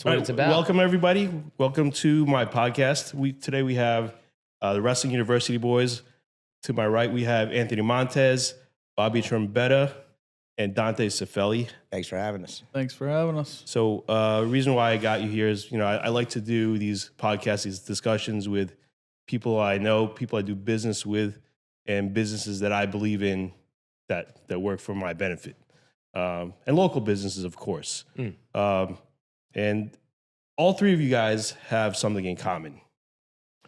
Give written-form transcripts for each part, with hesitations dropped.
That's what it's about. Welcome, everybody. Welcome to my podcast. Today we have the Wrestling University boys. To my right, we have Anthony Montes, Bobby Trombetta, and Dante Cifelli. Thanks for having us. Thanks for having us. So the reason why I got you here is, I like to do these podcasts, these discussions with people I know, people I do business with, and businesses that I believe in that work for my benefit. And local businesses, of course. And all three of you guys have something in common.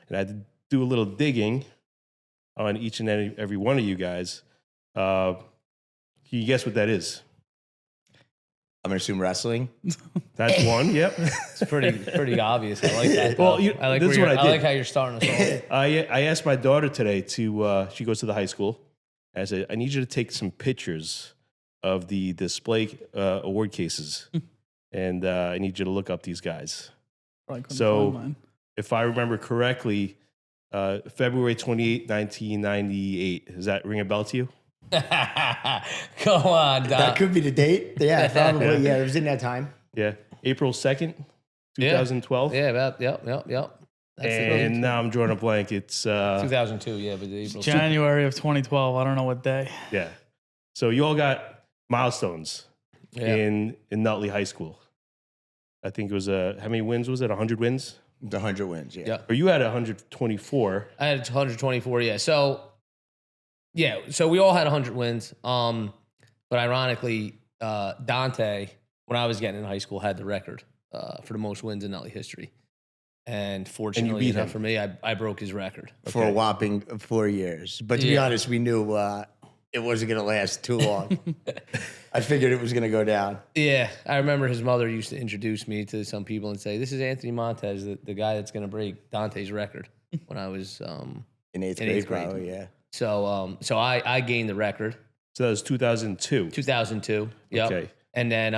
And I had to do a little digging on each and every one of you guys. Can you guess what that is? I'm going to assume wrestling. That's one, yep. It's pretty obvious. I like that. Well, this is what I did. I like how you're starting us off. I asked my daughter today she goes to the high school. I said, I need you to take some pictures of the display award cases. And I need you to look up these guys. So if I remember correctly, February 28, 1998. Does that ring a bell to you? Go on, Doc. That could be the date. Yeah, probably. Yeah, it was in that time. Yeah. April 2nd, 2012. Yeah, about, yep. That's and now I'm drawing a blank. It's 2002, yeah. But April January of 2012. I don't know what day. Yeah. So you all got milestones in Nutley High School. I think it was how many wins was it? 100 wins? The 100 wins, yeah. Or you had 124. I had 124, yeah. So we all had 100 wins. But ironically, Dante, when I was getting in high school, had the record for the most wins in Nutley history. And fortunately enough for me, I broke his record. For a whopping 4 years. But to be honest, we knew it wasn't going to last too long. I figured it was going to go down. Yeah. I remember his mother used to introduce me to some people and say, this is Anthony Montes, the guy that's going to break Dante's record when I was in eighth grade. Probably, yeah. So I gained the record. So that was 2002. 2002. Yep. Okay. And then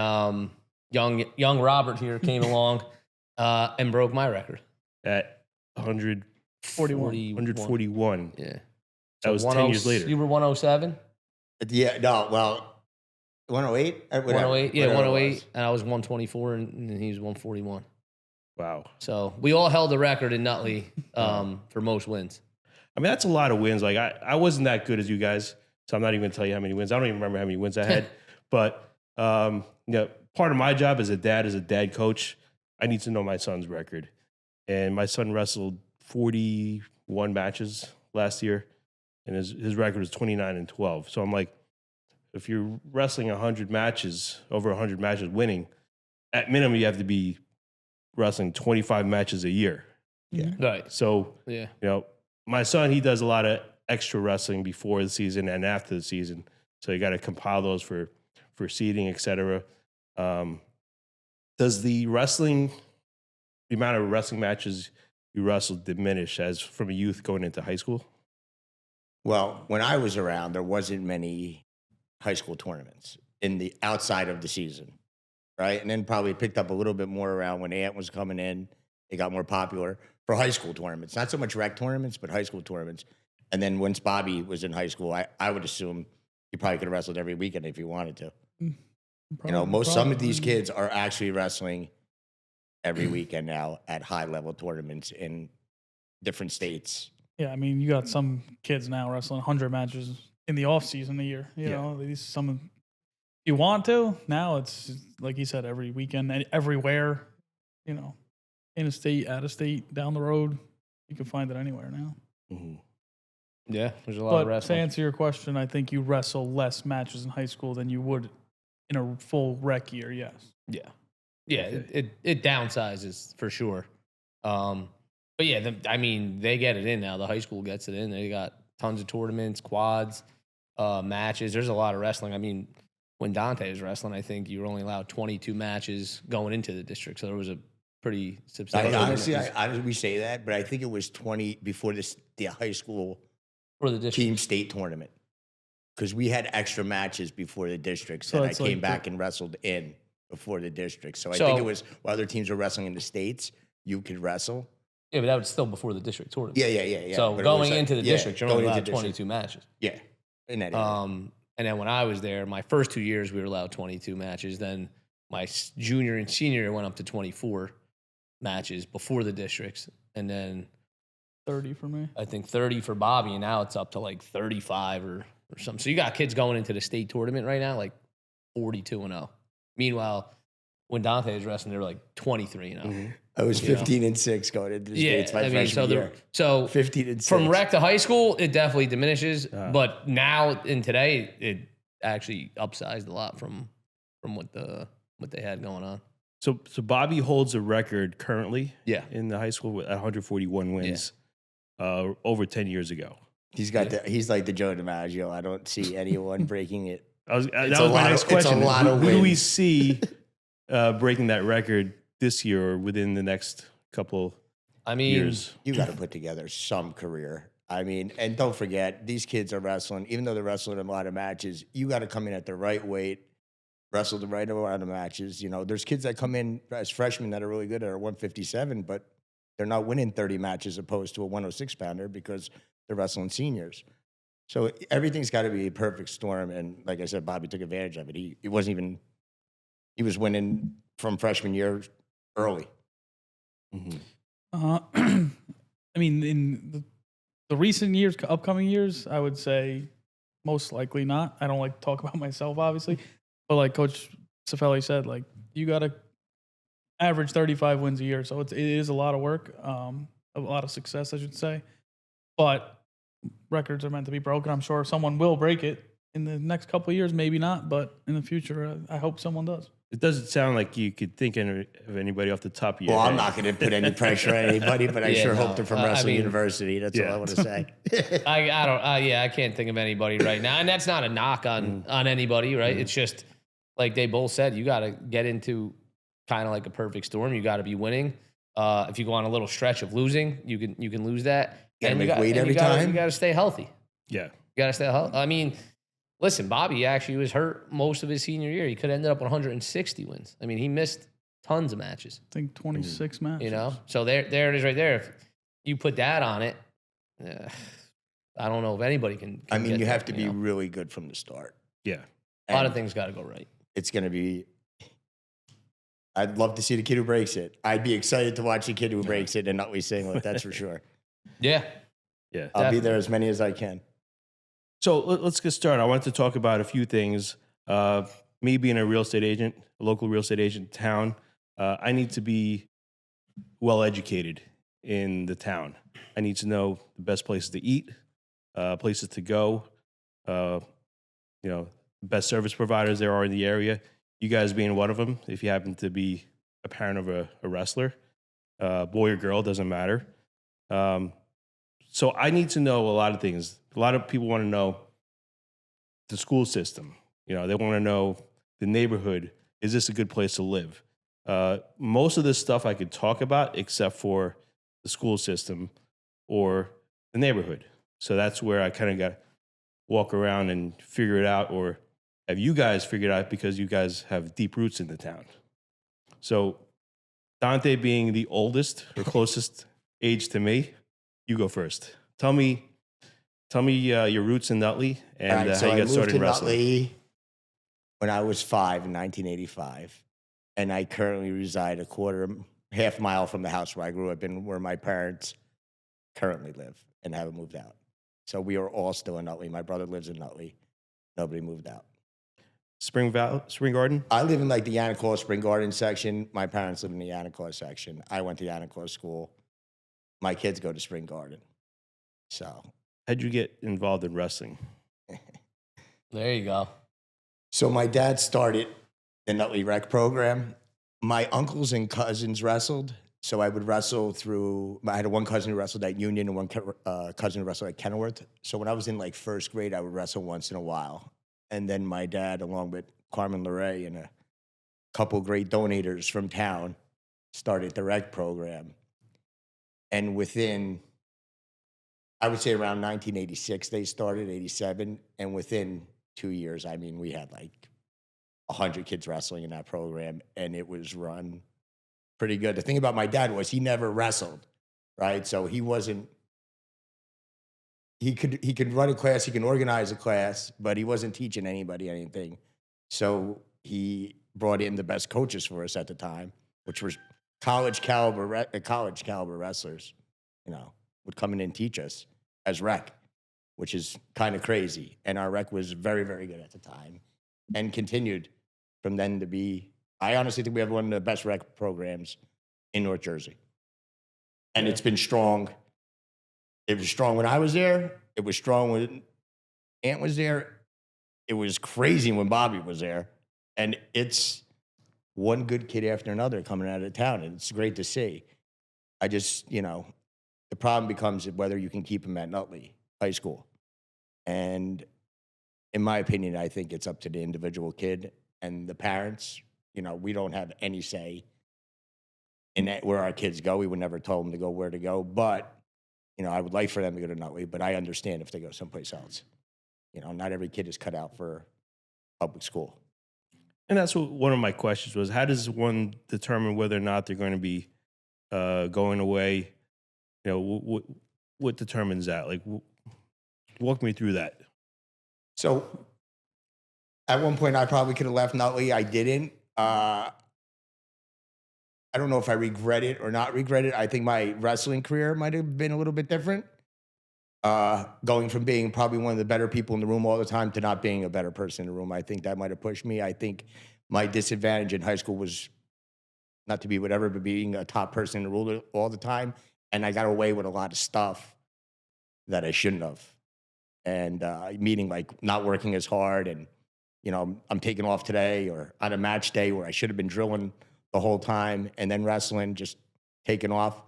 young Robert here came along and broke my record. At 141. Yeah. That was 10 years later. You were 107? Yeah, no, well, 108? 108, yeah, 108. And I was 124, and he was 141. Wow. So we all held the record in Nutley for most wins. I mean, that's a lot of wins. Like, I wasn't that good as you guys, so I'm not even going to tell you how many wins. I don't even remember how many wins I had. But, part of my job as a dad coach, I need to know my son's record. And my son wrestled 41 matches last year, and his record was 29-12. So I'm like, if you're wrestling 100 matches, over 100 matches winning, at minimum you have to be wrestling 25 matches a year. Yeah. Right. So, my son, he does a lot of extra wrestling before the season and after the season. So you got to compile those for seeding, et cetera. Does the amount of wrestling matches you wrestled diminish as from a youth going into high school? Well, when I was around, there wasn't many high school tournaments in the outside of the season, right? And then probably picked up a little bit more around when Ant was coming in. It got more popular for high school tournaments, not so much rec tournaments, but high school tournaments. And then once Bobby was in high school, I would assume he probably could have wrestled every weekend if he wanted to. Some of these kids are actually wrestling every weekend now at high level tournaments in different states. Yeah, I mean, you got some kids now wrestling 100 matches in the off season a year. You know, you want to. Now it's like you said, every weekend, everywhere. In a state, out of state, down the road, you can find it anywhere now. Mm-hmm. Yeah, there's a lot of wrestling. To answer your question, I think you wrestle less matches in high school than you would in a full rec year. Yes. Yeah. Yeah, it downsizes for sure. But yeah, they get it in now. The high school gets it in. They got tons of tournaments, quads, matches. There's a lot of wrestling. I mean, when Dante was wrestling, I think you were only allowed 22 matches going into the district. So there was a pretty substantial. Honestly, we say that, but I think it was 20 before the high school for the district team state tournament, because we had extra matches before the districts, and I came back and wrestled in before the district. So I think it was while other teams were wrestling in the states, you could wrestle. Yeah, but that was still before the district tournament. Yeah. So going into the district, you're only allowed 22 matches. Yeah. In that and then when I was there, my first 2 years, we were allowed 22 matches. Then my junior and senior year went up to 24 matches before the districts, and then 30 for me. I think 30 for Bobby, and now it's up to like 35 or something. So you got kids going into the state tournament right now, like 42-0. Meanwhile, when Dante was wrestling, they were like 23-0. I was 15-6 going into the States my freshman year. So 15-6. From rec to high school, it definitely diminishes. But now in today, it actually upsized a lot from what they had going on. So Bobby holds a record currently in the high school with 141 wins over 10 years ago. He's like the Joe DiMaggio. I don't see anyone breaking it. That was my next question. It's a lot of Who do we wins. see breaking that record this year or within the next couple years? You got to put together some career. I mean, and don't forget, these kids are wrestling. Even though they're wrestling in a lot of matches, you got to come in at the right weight, wrestle the right amount of matches. You know, there's kids that come in as freshmen that are really good at a 157, but they're not winning 30 matches opposed to a 106 pounder because they're wrestling seniors. So everything's got to be a perfect storm. And like I said, Bobby took advantage of it. He was winning from freshman year early. Mm-hmm. I mean, in the recent years, upcoming years, I would say most likely not. I don't like to talk about myself, obviously. But like Coach Cifelli said, like you got to average 35 wins a year. So it is a lot of work, a lot of success, I should say. But records are meant to be broken. I'm sure someone will break it in the next couple of years, maybe not, but in the future, I hope someone does. It doesn't sound like you could think of anybody off the top of your head. Well, I'm not going to put any pressure on anybody, but I hope they're from Wrestling University. That's all I want to say. I can't think of anybody right now. And that's not a knock on anybody, right? It's just like they both said, you got to get into kind of like a perfect storm. You got to be winning. If you go on a little stretch of losing, you can lose that. You got to make weight every time. You got to stay healthy. Yeah. You got to stay healthy. I mean, listen, Bobby actually was hurt most of his senior year. He could have ended up with 160 wins. I mean, he missed tons of matches. I think 26 matches. You know? So there it is right there. If you put that on it, I don't know if anybody can I mean, you have that, to be really good from the start. Yeah. A lot of things got to go right. It's going to be... I'd love to see the kid who breaks it. I'd be excited to watch the kid who breaks it and Nutley singlet, that's for sure. Yeah. Yeah. I'll be there as many as I can. So let's get started. I wanted to talk about a few things. Me being a real estate agent, a local real estate agent in town, I need to be well educated in the town. I need to know the best places to eat, places to go, best service providers there are in the area. You guys being one of them, if you happen to be a parent of a wrestler, boy or girl, doesn't matter. So I need to know a lot of things. A lot of people want to know the school system. They want to know the neighborhood. Is this a good place to live? Most of this stuff I could talk about except for the school system or the neighborhood. So that's where I kind of got to walk around and figure it out, or have you guys figured out because you guys have deep roots in the town. So Dante being the oldest or closest age to me, you go first. Tell me your roots in Nutley and so how you got started in wrestling. Nutley when I was 5 in 1985, and I currently reside half mile from the house where I grew up and where my parents currently live and haven't moved out. So we are all still in Nutley. My brother lives in Nutley. Nobody moved out. Spring Garden? I live in like the Yanaclaw Spring Garden section. My parents live in the Yanaclaw section. I went to Yanaclaw school. My kids go to Spring Garden. So how'd you get involved in wrestling? There you go. So my dad started the Nutley Rec program. My uncles and cousins wrestled. So I would wrestle I had one cousin who wrestled at Union and one cousin who wrestled at Kenilworth. So when I was in like first grade, I would wrestle once in a while. And then my dad, along with Carmen LeRae and a couple great donators from town, started the rec program. And within, I would say around 1986, they started, 87. And within 2 years, I mean, we had like 100 kids wrestling in that program, and it was run pretty good. The thing about my dad was he never wrestled, right? So he wasn't, he could run a class, he can organize a class, but he wasn't teaching anybody anything. So he brought in the best coaches for us at the time, which was college caliber wrestlers, would come in and teach us as rec, which is kind of crazy. And our rec was very, very good at the time and continued from then to be, I honestly think we have one of the best rec programs in North Jersey. And it's been strong. It was strong when I was there. It was strong when Ant was there. It was crazy when Bobby was there. And it's one good kid after another coming out of town. And it's great to see. I just, the problem becomes whether you can keep him at Nutley High School. And in my opinion, I think it's up to the individual kid and the parents. We don't have any say in where our kids go. We would never tell them to go where to go. But, I would like for them to go to Nutley, but I understand if they go someplace else. Not every kid is cut out for public school. And that's what one of my questions was. How does one determine whether or not they're going to be going away? What determines that? Like, walk me through that. So at one point, I probably could have left Nutley. I didn't. I don't know if I regret it or not regret it. I think my wrestling career might have been a little bit different. Going from being probably one of the better people in the room all the time to not being a better person in the room. I think that might have pushed me. I think my disadvantage in high school was not to be whatever, but being a top person in the room all the time. And I got away with a lot of stuff that I shouldn't have. And meaning like not working as hard and, I'm taking off today or on a match day where I should have been drilling the whole time and then wrestling, just taking off.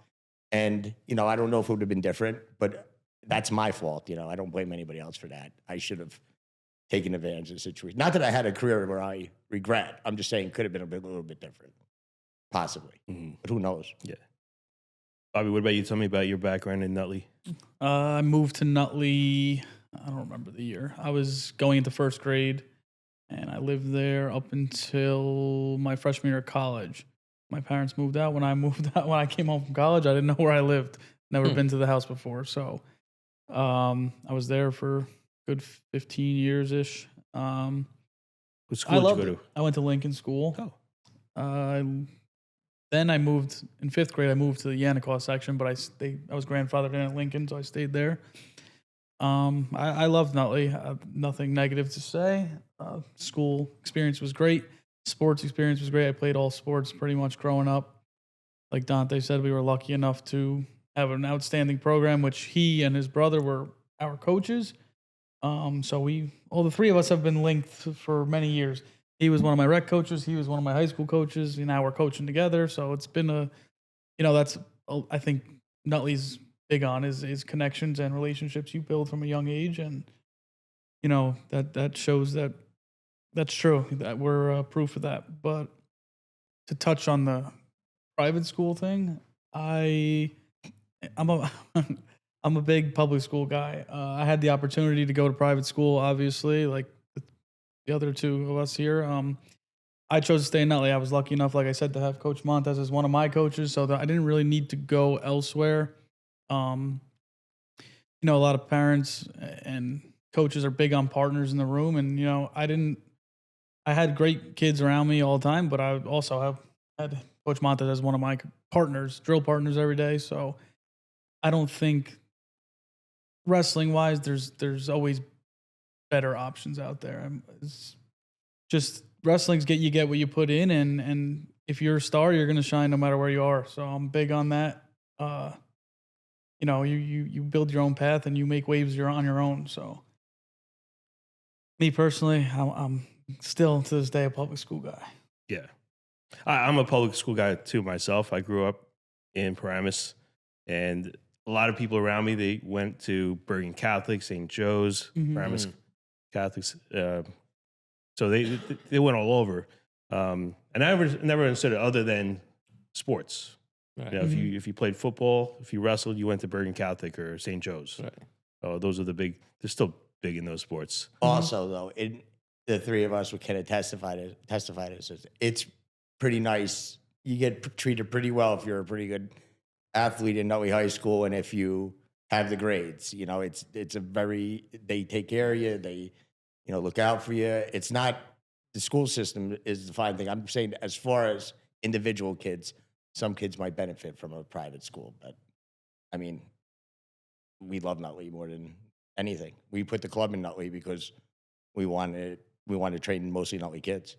And, I don't know if it would have been different, but that's my fault. I don't blame anybody else for that. I should have taken advantage of the situation. Not that I had a career where I regret. I'm just saying it could have been a little bit different, possibly. Mm-hmm. But who knows? Yeah. Bobby, what about you? Tell me about your background in Nutley. I moved to Nutley, I don't remember the year. I was going into first grade, and I lived there up until my freshman year of college. My parents moved out. When I came home from college, I didn't know where I lived. Never been to the house before. So I was there for a good 15 years-ish. What school did you go to? I went to Lincoln School. Oh. Then I moved, in fifth grade, I moved to the Yannicott section, but I was grandfathered in at Lincoln, so I stayed there. I loved Nutley. Nothing negative to say. School experience was great. Sports experience was great. I played all sports pretty much growing up. Like Dante said, we were lucky enough to have an outstanding program, which he and his brother were our coaches. So all the three of us have been linked for many years. He was one of my rec coaches. He was one of my high school coaches. Now we're coaching together. So it's been I think Nutley's big on is connections and relationships you build from a young age. And, that shows that that's true, that we're proof of that. But to touch on the private school thing, I'm a big public school guy. I had the opportunity to go to private school, obviously, like the other two of us here. I chose to stay in Nutley. I was lucky enough, like I said, to have Coach Montes as one of my coaches, so that I didn't really need to go elsewhere. A lot of parents and coaches are big on partners in the room, and I had great kids around me all the time, but I also had Coach Montes as one of my partners, drill partners every day. So I don't think wrestling-wise, there's always better options out there. It's just wrestling's you get what you put in, and if you're a star, you're going to shine no matter where you are. So I'm big on that. You build your own path and you make waves. You're on your own. So me personally, I'm still to this day a public school guy. Yeah, I'm a public school guy too myself. I grew up in Paramus, and a lot of people around me, they went to Bergen Catholic, St. Joe's, Paramus Catholics. So they went all over. And I never understood it other than sports. Right. If you played football, if you wrestled, you went to Bergen Catholic or St. Joe's. Right. Those are the big. They're still big in those sports. Also, though, the three of us would kind of testify to this. It's pretty nice. You get treated pretty well if you're a pretty good athlete in Nutley High School, and if you have the grades, it's they take care of you. They look out for you. It's not the school system is the fine thing. I'm saying as far as individual kids, some kids might benefit from a private school, but I mean, we love Nutley more than anything. We put the club in Nutley because we wanted to train mostly Nutley kids.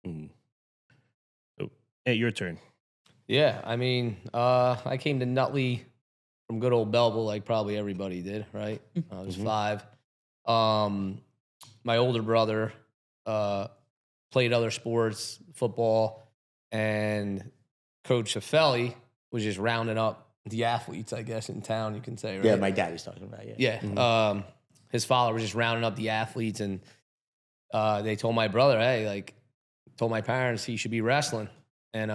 So, hey, your turn. Yeah, I mean, I came to Nutley from good old Belleville, like probably everybody did, right? I was 5. My older brother played other sports, football, and Coach Cifelli was just rounding up the athletes, I guess, in town, you can say, right? Yeah, my daddy's talking about it. Yeah. His father was just rounding up the athletes, and they told my brother, hey, like, told my parents he should be wrestling. And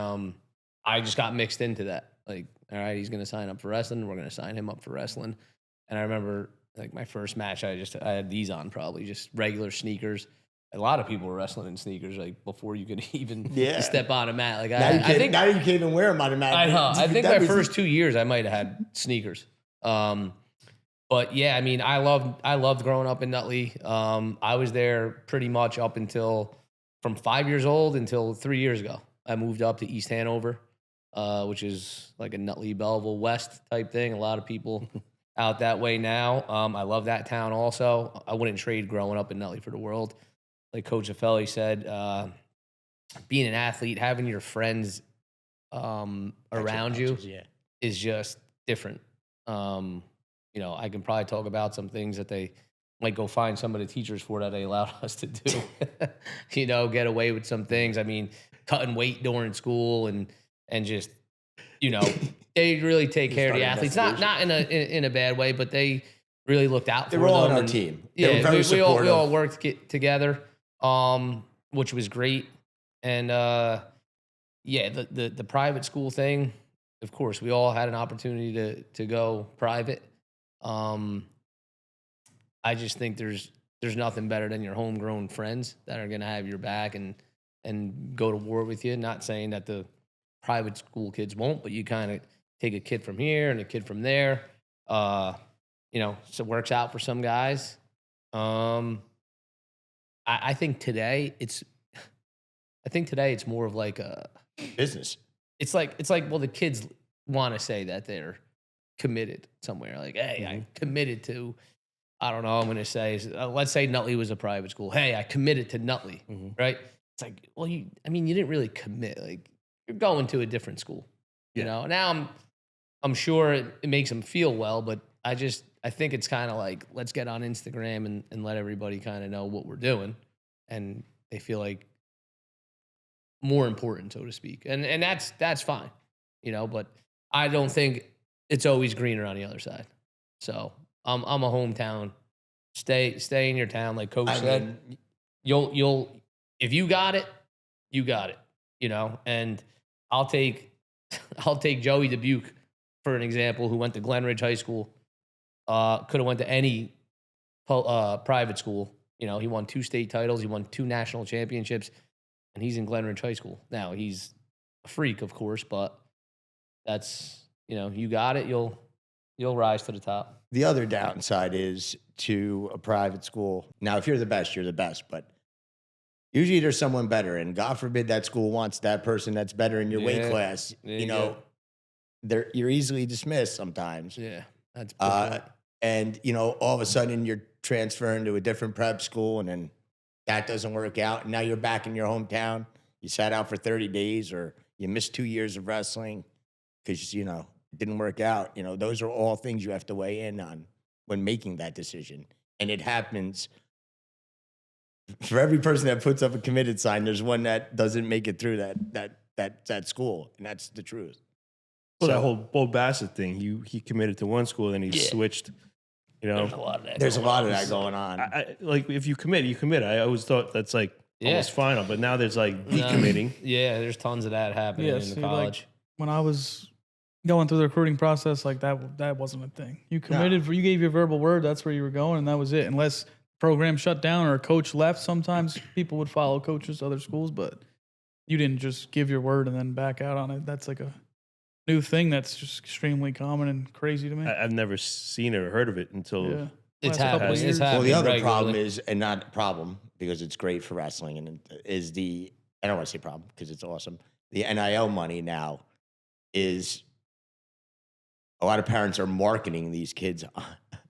I just got mixed into that. Like, all right, he's going to sign up for wrestling. We're going to sign him up for wrestling. And I remember, like, my first match, I had these on, probably just regular sneakers. A lot of people were wrestling in sneakers, like, before you could even step on a mat. Like, Now you can't even wear them on a mat. I know. I think my first 2 years, I might have had sneakers. But yeah, I mean, I loved growing up in Nutley. I was there pretty much up until from 5 years old until 3 years ago. I moved up to East Hanover, which is like a Nutley, Belleville West type thing. A lot of people out that way now. I love that town also. I wouldn't trade growing up in Nutley for the world. Like Coach Cifelli said, being an athlete, having your friends around you is just different. You know, I can probably talk about some things that they might go find some of the teachers for that they allowed us to do. You know, get away with some things. I mean, cutting weight during school and just, you know, they really take care of the athletes. Not in a bad way, but they really looked out for them. They were all on our team. Yeah, we all worked together, which was great. And yeah, the private school thing, of course, we all had an opportunity to go private. I just think there's nothing better than your homegrown friends that are gonna have your back and go to war with you. Not saying that the private school kids won't, but you kind of take a kid from here and a kid from there. You know, so it works out for some guys. I think today it's more of like a business. It's like well, the kids want to say that they're committed somewhere. Like, hey, I committed to. I don't know. I'm going to say, let's say Nutley was a private school. Hey, I committed to Nutley, right? It's like, well, you didn't really commit. Like, you're going to a different school, you know. Now I'm sure it makes them feel well, but I think it's kind of like, let's get on Instagram and let everybody kind of know what we're doing, and they feel like more important, so to speak, and that's fine, you know. But I don't think it's always greener on the other side. So I'm a hometown. Stay in your town, like Coach said. You'll if you got it, you got it. You know, and I'll take Joey Dubuque for an example, who went to Glenridge High School. Could have went to any private school. You know, he won 2 state titles. He won 2 national championships, and he's in Glenridge High School now. He's a freak, of course, but that's, you know, you got it. You'll rise to the top. The other downside is to a private school. Now, if you're the best, you're the best, but usually there's someone better, and God forbid that school wants that person that's better in your weight class. You know, you're easily dismissed sometimes. Yeah, that's and you know, all of a sudden you're transferring to a different prep school, and then that doesn't work out, and now you're back in your hometown. You sat out for 30 days, or you missed 2 years of wrestling because, you know, it didn't work out. You know, those are all things you have to weigh in on when making that decision. And it happens for every person that puts up a committed sign. There's one that doesn't make it through that school, and that's the truth. Well, that whole Bo Bassett thing, he committed to one school, then he swititched. You know, there's a lot of that going on. I, like, if you commit, you commit. I always thought that's like almost final, but now there's like decommitting. Yeah, there's tons of that happening in the college. Like, when I was going through the recruiting process, like that wasn't a thing. You committed, you gave your verbal word, that's where you were going, and that was it. Unless program shut down or a coach left, sometimes people would follow coaches to other schools, but you didn't just give your word and then back out on it. That's like a new thing that's just extremely common and crazy to me. I've never seen it or heard of it until It's last couple of happening. years. It's Well, happening. the other regularly. problem is, and not a problem because it's great for wrestling, and is the, I don't want to say problem because it's awesome. The NIL money now is, a lot of parents are marketing these kids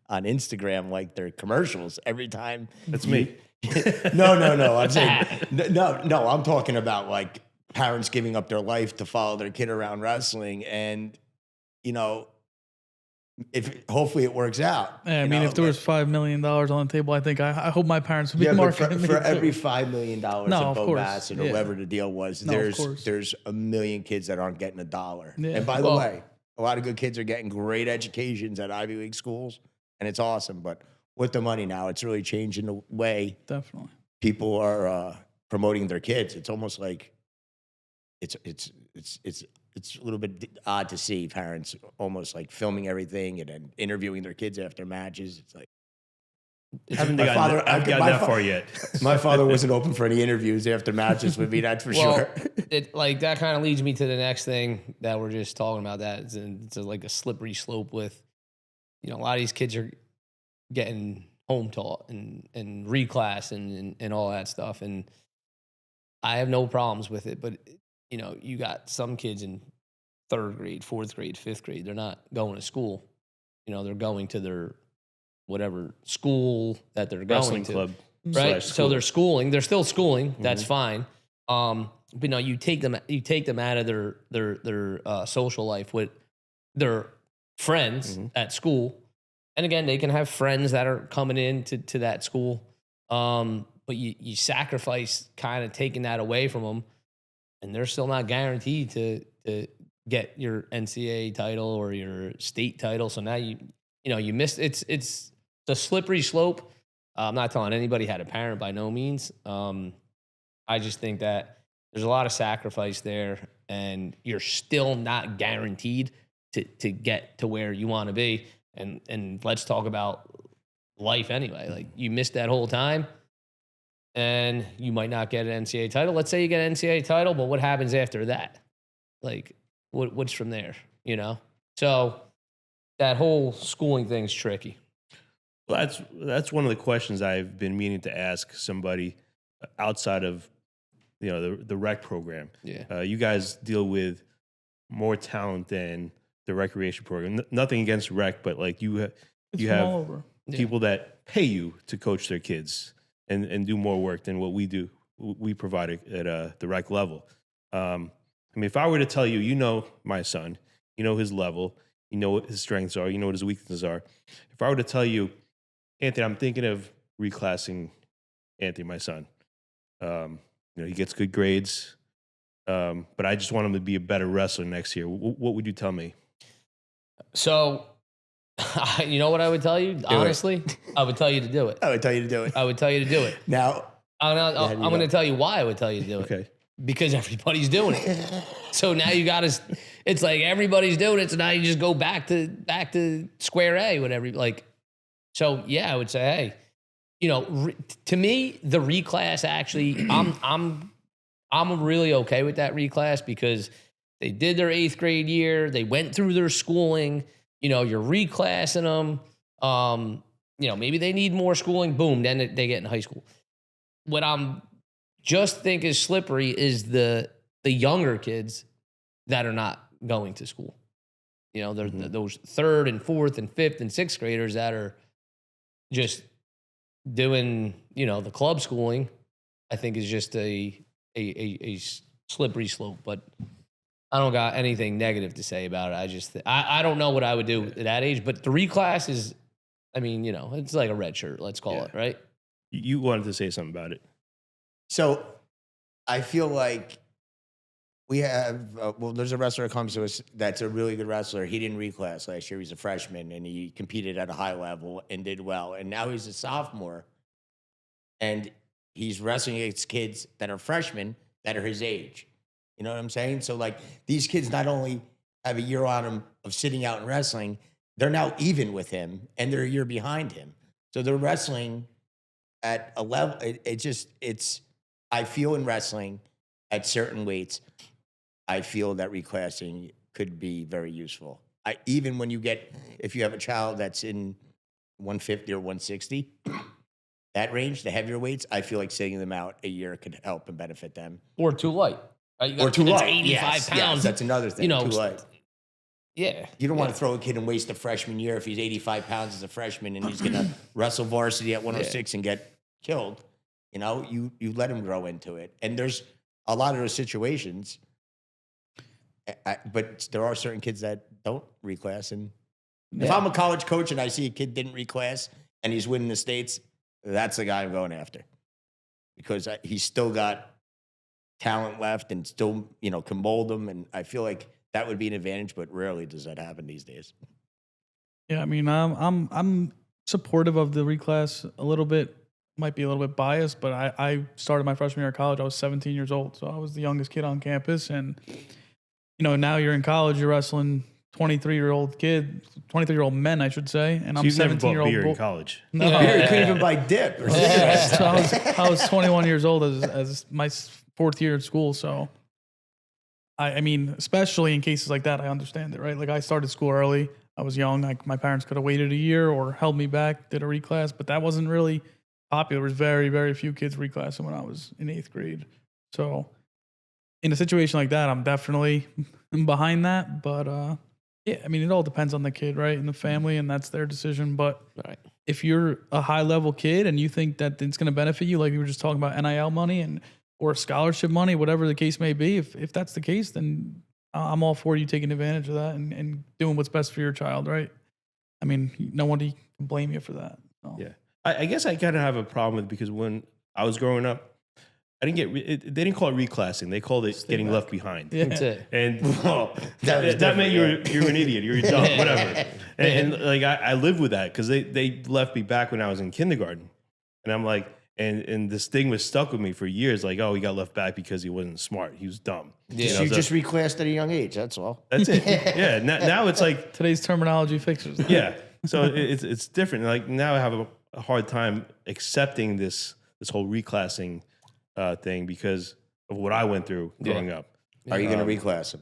on Instagram like they're commercials every time. That's me. No. I'm saying, no, I'm talking about like parents giving up their life to follow their kid around wrestling. And, you know, hopefully it works out. Yeah, I you mean, know, if there was $5 million on the table, I think I hope my parents would be marketing me for too. every $5 million No, of of Bo course. Bassett or Yeah. whatever the deal was, No, of course. there's a million kids that aren't getting $1. Yeah. And by the Well- way, a lot of good kids are getting great educations at Ivy League schools, and it's awesome. But with the money now, it's really changing the way Definitely. people are promoting their kids. It's almost like it's a little bit odd to see parents almost like filming everything and then interviewing their kids after matches. It's like, Haven't My gotten father- that my far yet. my father wasn't open for any interviews after matches with me, that's for Well, sure. like that kind of leads me to the next thing that we're just talking about. That it's like a slippery slope with, a lot of these kids are getting home taught and reclass and all that stuff. And I have no problems with it, but you got some kids in 3rd grade, 4th grade, 5th grade. They're not going to school. They're going to their whatever school that they're Wrestling going to. club. Right. / So they're schooling. They're still schooling. That's Mm-hmm. fine. But you take them out of their social life with their friends Mm-hmm. at school. And again, they can have friends that are coming in to that school. But you sacrifice kind of taking that away from them, and they're still not guaranteed to get your NCAA title or your state title. So now you missed. It's a slippery slope. I'm not telling anybody how to parent by no means. I just think that there's a lot of sacrifice there, and you're still not guaranteed to get to where you want to be. And let's talk about life anyway. Like, you missed that whole time, and you might not get an NCAA title. Let's say you get an NCAA title, but what happens after that? Like, what's from there? So that whole schooling thing's tricky. Well, that's one of the questions I've been meaning to ask somebody outside of the rec program. Yeah. You guys deal with more talent than the recreation program. Nothing against rec, but like you It's you from have all over. Yeah. people that pay you to coach their kids and do more work than what we do. We provide at the rec level. I mean, if I were to tell you, my son, his level, what his strengths are, what his weaknesses are. If I were to tell you, Anthony, I'm thinking of reclassing Anthony, my son. He gets good grades, but I just want him to be a better wrestler next year. What would you tell me? So, you know what I would tell you? Honestly, I would tell you to do it. I would tell you to do it. I would tell you to do it. Now, I'm you going to go. tell you why I would tell you to do it. Okay. Because everybody's doing it. So now you got to. It's like everybody's doing it. So now you just go back to square A. Whatever. Like, so yeah, I would say, hey, to me, the reclass actually, I'm really okay with that reclass because they did their 8th grade year. They went through their schooling. You're reclassing them. Maybe they need more schooling. Boom, then they get in high school. What I'm just think is slippery is the younger kids that are not going to school. They're those 3rd and 4th and 5th and 6th graders that are just doing, the club schooling. I think is just a slippery slope, but I don't got anything negative to say about it. I don't know what I would do at that age, but the reclass is, it's like a red shirt, let's call it, right? You wanted to say something about it. so I feel like we have, there's a wrestler that comes to us that's a really good wrestler. He didn't reclass last year. He's a freshman, and he competed at a high level and did well. And now he's a sophomore, and he's wrestling against kids that are freshmen that are his age. You know what I'm saying? So, like, these kids not only have a year on him of sitting out and wrestling, they're now even with him, and they're a year behind him. So they're wrestling at a level. I feel in wrestling at certain weights, I feel that reclassing could be very useful. Even when if you have a child that's in 150 or 160, that range, the heavier weights, I feel like sending them out a year could help and benefit them. Or too light. Right? You got Or a too kid that's light. 85 Yes, pounds. yes, that's another thing. You know, too light. Yeah. You don't want to throw a kid and waste a freshman year if he's 85 pounds as a freshman and he's going to wrestle varsity at 106 and get killed. You know, you let him grow into it. And there's a lot of those situations. But there are certain kids that don't reclass. And if I'm a college coach and I see a kid didn't reclass and he's winning the states, that's the guy I'm going after. Because he's still got talent left and still, you know, can mold them. And I feel like that would be an advantage, but rarely does that happen these days. Yeah, I mean, I'm supportive of the reclass a little bit. Might be a little bit biased, but I started my freshman year of college. I was 17 years old, so I was the youngest kid on campus. And you know, now you're in college, you're wrestling 23-year-old men, I should say. And I'm You've never bought 17-year-old beer in college. No, Beer, you couldn't even buy dip or cigarettes. so I was 21 years old as my fourth year at school. So I mean, especially in cases like that, I understand it, right? Like I started school early. I was young. Like my parents could have waited a year or held me back, did a reclass, but that wasn't really popular. There was very, very few kids reclassing when I was in 8th grade. So in a situation like that, I'm definitely behind that. But yeah, I mean, it all depends on the kid, right? And the family, and that's their decision. But if you're a high level kid and you think that it's going to benefit you, like we were just talking about NIL money or scholarship money, whatever the case may be, if that's the case, then I'm all for you taking advantage of that and doing what's best for your child, right? I mean, nobody can blame you for that. So. Yeah. I guess I kind of have a problem with it because when I was growing up, I didn't get, they didn't call it reclassing. They called it getting left behind. Yeah. That's it. And that meant you're an idiot. You're dumb, whatever. And like, I lived with that because they left me back when I was in kindergarten. And I'm like, and this thing was stuck with me for years. Like, oh, he got left back because he wasn't smart. He was dumb. Yeah. You just reclassed at a young age. That's all. That's it. Yeah. Now it's like, Today's terminology fixes that. yeah. So it's different. Like now I have a hard time accepting this whole reclassing thing because of what I went through growing up. Are you going to reclass him?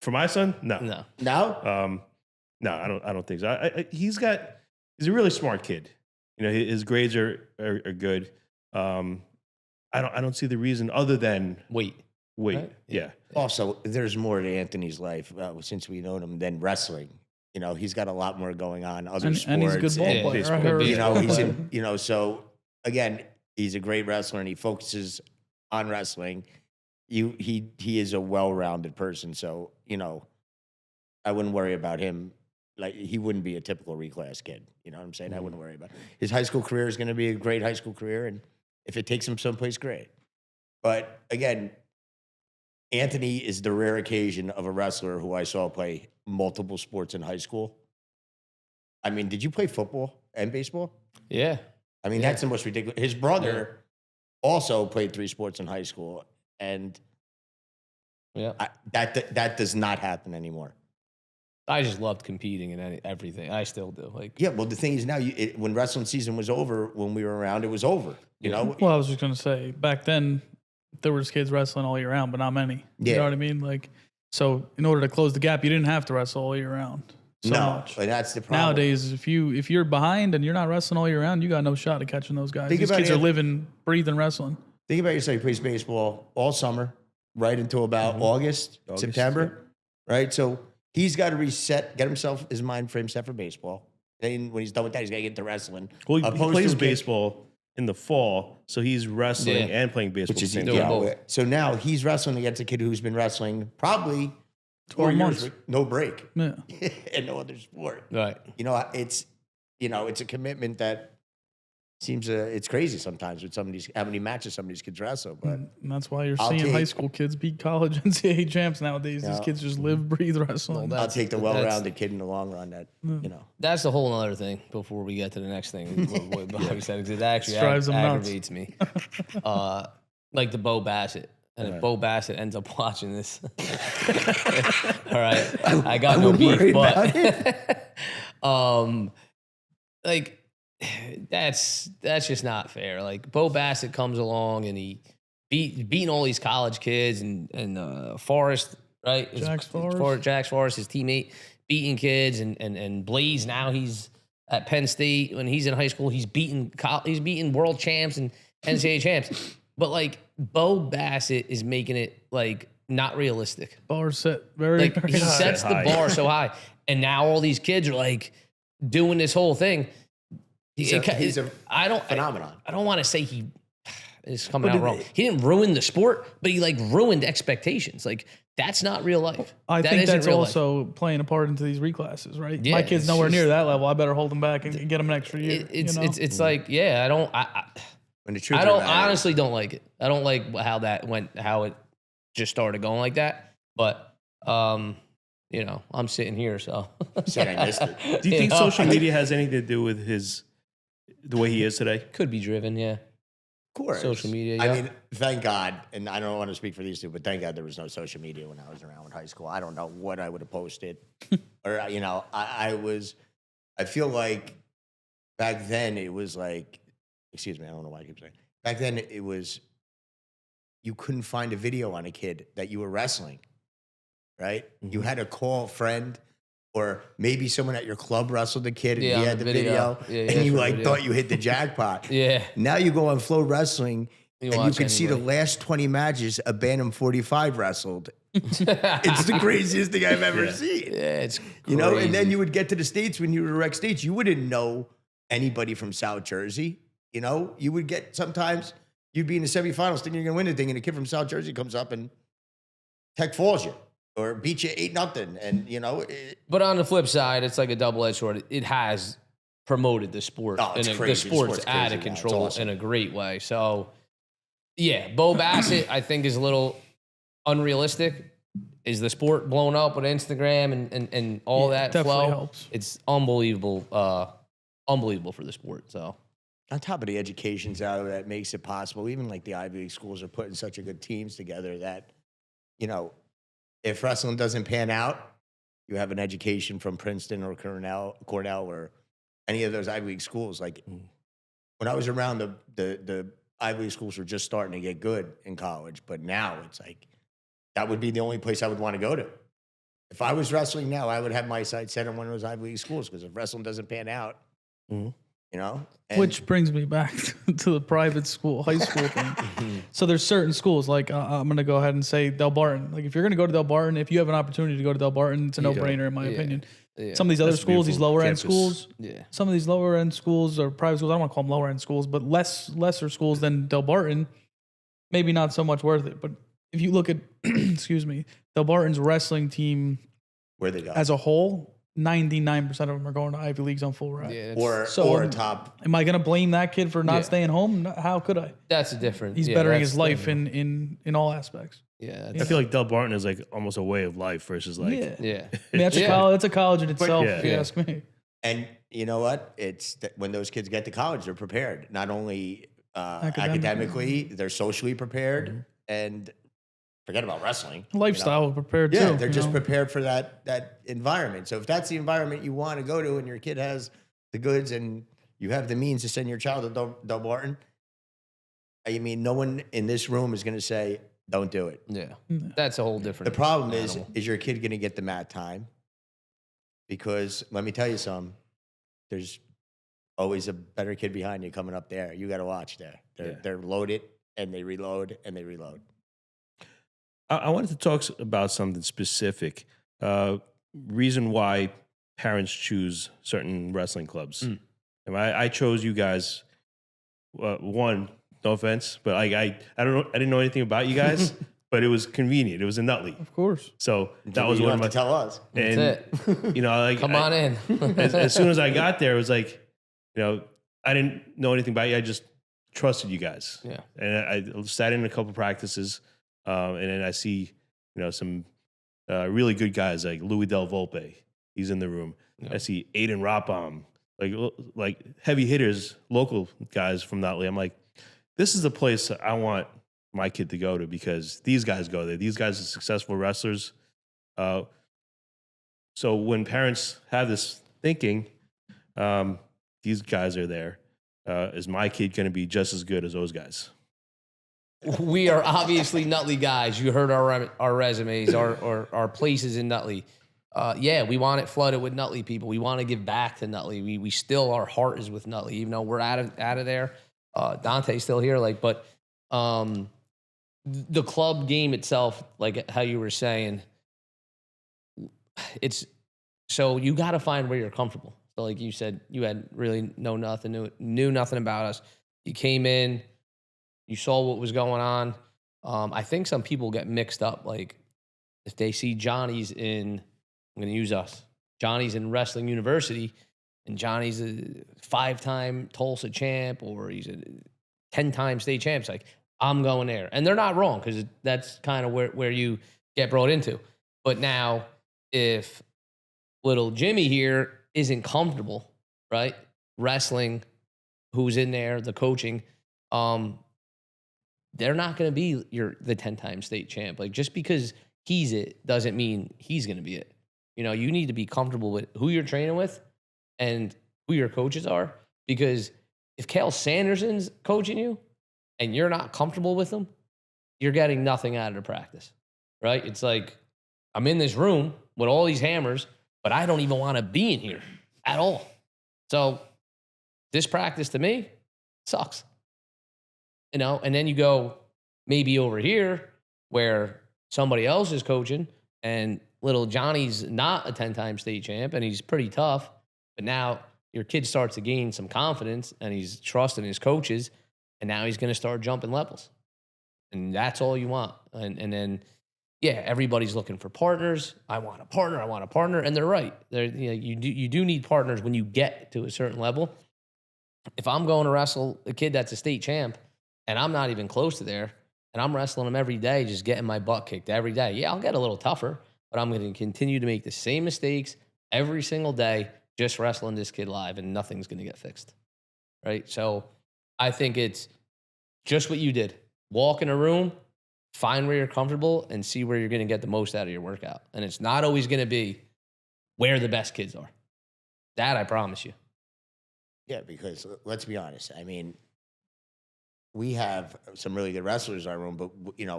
For my son, no. No. No? No, I don't think so. He's a really smart kid. You know, his grades are good. I don't see the reason other than Wait. right? Yeah. Also, there's more to Anthony's life since we've known him than wrestling. You know, he's got a lot more going on. Other sports. And he's a good ball Yeah, player. baseball. I heard. You know, he's in, you know, so again, he's a great wrestler and he focuses on wrestling. He is a well-rounded person. So, you know, I wouldn't worry about him. Like he wouldn't be a typical reclass kid. You know what I'm saying? I wouldn't worry about it. His high school career is going to be a great high school career. And if it takes him someplace, great. But again, Anthony is the rare occasion of a wrestler who I saw play multiple sports in high school. I mean, did you play football and baseball? Yeah. I mean, that's the most ridiculous. His brother also played 3 sports in high school, and that does not happen anymore. I just loved competing in everything. I still do. Like, Yeah, well, the thing is now, when wrestling season was over, when we were around, it was over. You know, Well, I was just gonna say back then there was kids wrestling all year round, but not many. You know what I mean? Like, so in order to close the gap, you didn't have to wrestle all year round. So much. But that's the problem. Nowadays, if you're behind and you're not wrestling all year round, you got no shot at catching those guys. Think These about kids are it. living, breathing wrestling. Think about yourself. He plays baseball all summer, right until about August, September, right? So he's got to reset, get his mind frame set for baseball. Then when he's done with that, he's got to get into wrestling. Well, he Opposed plays to a kid- baseball in the fall, so he's wrestling and playing baseball. Which is at the same doing time. both. So now he's wrestling against a kid who's been wrestling probably 12 4 months. years, no break, Yeah. and no other sport. right. You know, it's a commitment that seems it's crazy sometimes with some of these how many matches some of these kids wrestle. But And that's why you're I'll seeing high take- school kids beat college NCAA champs nowadays. These Yeah. kids just live, breathe wrestling. No, I'll take the that's- well-rounded kid in the long run. That you know, That's a whole other thing before we get to the next thing. What Bobby said, 'cause it actually Drives them nuts. aggravates me. Like the Bo Bassett. And if Bo Bassett ends up watching this, all right, I got no beef, but like that's just not fair. Like Bo Bassett comes along and he beating all these college kids and Forrest, right? Jax Forrest. Jax Forrest, his teammate, beating kids and Blaze. Now he's at Penn State when he's in high school. He's beaten world champs and NCAA champs. But like Bo Bassett is making it like not realistic. Bar set very, Like very he high. sets the bar so high, and now all these kids are like doing this whole thing. He's a phenomenon. I don't want to say he is coming out wrong. He didn't ruin the sport, but he like ruined expectations. Like that's not real life. I That think isn't that's real also playing a part into these reclasses, right? Yeah, My kid's it's nowhere just- near that level. I better hold him back and get him an extra year. It's like, yeah, When the truth I of the don't matter honestly don't like it. I don't like how it just started going like that. But you know, I'm sitting here, so said I missed it. Do you think know? social media has anything to do with the way he is today? Could be driven, yeah. Of course. Social media, I yeah. mean, thank God, and I don't want to speak for these two, but thank God there was no social media when I was around in high school. I don't know what I would have posted. Or, you know, I feel like back then it was like, excuse me, I don't know why I keep saying. Back then it was, you couldn't find a video on a kid that you were wrestling, right? Mm-hmm. You had to call a friend or maybe someone at your club wrestled a kid and Yeah, he on had the the video. video, Yeah, and you for like video. thought you hit the jackpot. Yeah. Now you go on Flow Wrestling You and you watch can see the anybody. last 20 matches a Bantam 45 wrestled. It's the craziest thing I've ever seen. Yeah, it's You know, and then crazy. you would get to the States when you were rec States, you wouldn't know anybody from South Jersey. You know, you would get sometimes you'd be in the semifinals thinking you're gonna win the thing, and a kid from South Jersey comes up and Tech falls you or beats you 8-0. And you know, But on the flip side, it's like a double-edged sword. It has promoted the sport. Oh, it's The crazy. The sport's sport's out crazy of now. It's control awesome. in a great way. So, yeah, Bo Bassett, I think, is a little unrealistic. Is the sport blown up with Instagram and all that definitely flow? helps. It's unbelievable, unbelievable for the sport. So, on top of the educations out of that makes it possible. Even like the Ivy League schools are putting such a good teams together that, you know, if wrestling doesn't pan out, you have an education from Princeton or Cornell or any of those Ivy League schools. Like when I was around, the Ivy League schools were just starting to get good in college, but now it's like that would be the only place I would want to go to. If I was wrestling now, I would have my sights set on one of those Ivy League schools because if wrestling doesn't pan out, you know, and Which brings me back to the private school, high school thing. So there's certain schools, like I'm going to go ahead and say Del Barton. Like if you're going to go to Del Barton, if you have an opportunity to go to Del Barton, it's a no-brainer in my opinion. yeah. Some of these other That's schools, these beautiful lower end campus. schools, Yeah. some of these lower end schools or private schools, I don't want to call them lower end schools, but lesser schools than Del Barton, maybe not so much worth it. But if you look at, excuse me, Del Barton's wrestling team where they go. as a whole, 99% of them are going to Ivy Leagues on full ride. Yeah, or So- top. Am I going to blame that kid for not Yeah. staying home? No, how could I? that's a different. He's yeah, bettering that's his life different. in all aspects. Yeah, I feel like Del Barton is like almost a way of life versus like Yeah. yeah. I mean, that's a Yeah. college. That's a college in itself, Yeah. if you Yeah. ask me. And you know what? It's that when those kids get to college, they're prepared. Not only academically, they're socially prepared, and forget about wrestling. you know? Lifestyle prepared Yeah, too. they're you just know? prepared for that environment. So if that's the environment you want to go to, and your kid has the goods, and you have the means to send your child to Del Barton, I mean, no one in this room is going to say don't do it. Yeah, that's a whole different. The problem animal. is your kid going to get the mat time? Because let me tell you something, there's always a better kid behind you coming up there. You got to watch there. They're loaded and they reload and they reload. I wanted to talk about something specific. Reason why parents choose certain wrestling clubs. And I chose you guys. One, no offense, but I don't know. I didn't know anything about you guys, but it was convenient. It was in Nutley, Of course. so that You was don't one of have my. to tell us. That's And it. you know, like Come on in. as soon as I got there, it was like, you know, I didn't know anything about you. I just trusted you guys. Yeah. And I sat in a couple practices, and then I see, you know, some really good guys like Louis Del Volpe. He's in the room. Yeah. I see Aiden Rotbaum, like heavy hitters, local guys from Nutley. I'm like, this is the place I want my kid to go to because these guys go there. These guys are successful wrestlers. So when parents have this thinking, these guys are there. Is my kid going to be just as good as those guys? We are obviously Nutley guys. You heard our resumes, our places in Nutley. Yeah, we want it flooded with Nutley people. We want to give back to Nutley. We still, our heart is with Nutley, even though we're out of there. Dante's still here, but the club game itself, like how you were saying, it's so you got to find where you're comfortable. So, like you said, you had really knew nothing about us. You came in, you saw what was going on. I think some people get mixed up, like if they see Johnny's in. I'm going to use us. Johnny's in Wrestling University, and Johnny's a 5-time Tulsa champ, or he's a 10-time state champ. It's like, I'm going there. And they're not wrong, because that's kind of where you get brought into. But now, if little Jimmy here isn't comfortable, right, wrestling, who's in there, the coaching, they're not going to be the 10-time state champ. Like, just because he's it doesn't mean he's going to be it. You need to be comfortable with who you're training with and who your coaches are. Because if Cale Sanderson's coaching you and you're not comfortable with him, you're getting nothing out of the practice, right? It's like, I'm in this room with all these hammers, but I don't even want to be in here at all. So this practice to me sucks. And then you go maybe over here where somebody else is coaching and little Johnny's not a 10-time state champ and he's pretty tough, but now your kid starts to gain some confidence and he's trusting his coaches, and now he's going to start jumping levels. And that's all you want. And then, yeah, everybody's looking for partners. I want a partner. And they're right. You do need partners when you get to a certain level. If I'm going to wrestle a kid that's a state champ and I'm not even close to there, and I'm wrestling him every day, just getting my butt kicked every day, yeah, I'll get a little tougher, but I'm going to continue to make the same mistakes every single day, just wrestling this kid live, and nothing's going to get fixed, right? So I think it's just what you did. Walk in a room, find where you're comfortable, and see where you're going to get the most out of your workout. And it's not always going to be where the best kids are. That I promise you. Yeah, because let's be honest. I mean, we have some really good wrestlers in our room, but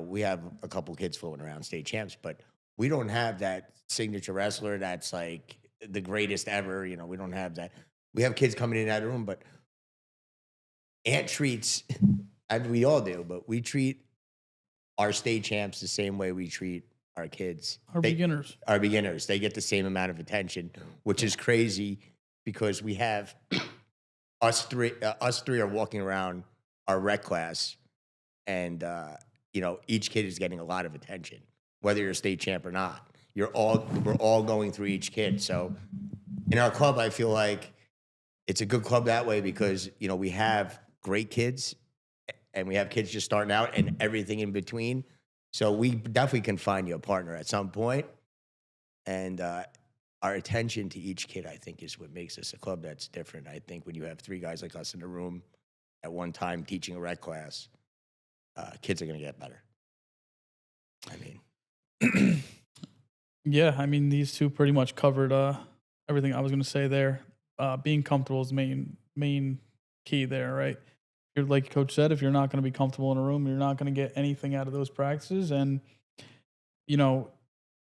we have a couple kids floating around state champs, but we don't have that signature wrestler that's like the greatest ever. We don't have that. We have kids coming in that room, but Ant treats, we all do, but we treat our state champs the same way we treat our kids. Beginners. Our beginners. They get the same amount of attention, which is crazy because we have us three are walking around our rec class, and each kid is getting a lot of attention, whether you're a state champ or not. We're all going through each kid. So in our club, I feel like it's a good club that way because we have great kids, and we have kids just starting out and everything in between. So we definitely can find you a partner at some point. And our attention to each kid, I think, is what makes us a club that's different. I think when you have 3 guys like us in the room at one time teaching a rec class, kids are going to get better. I mean, yeah, I mean, these two pretty much covered everything I was going to say there. Being comfortable is main key there, right? You're, like Coach said, if you're not going to be comfortable in a room, you're not going to get anything out of those practices. And,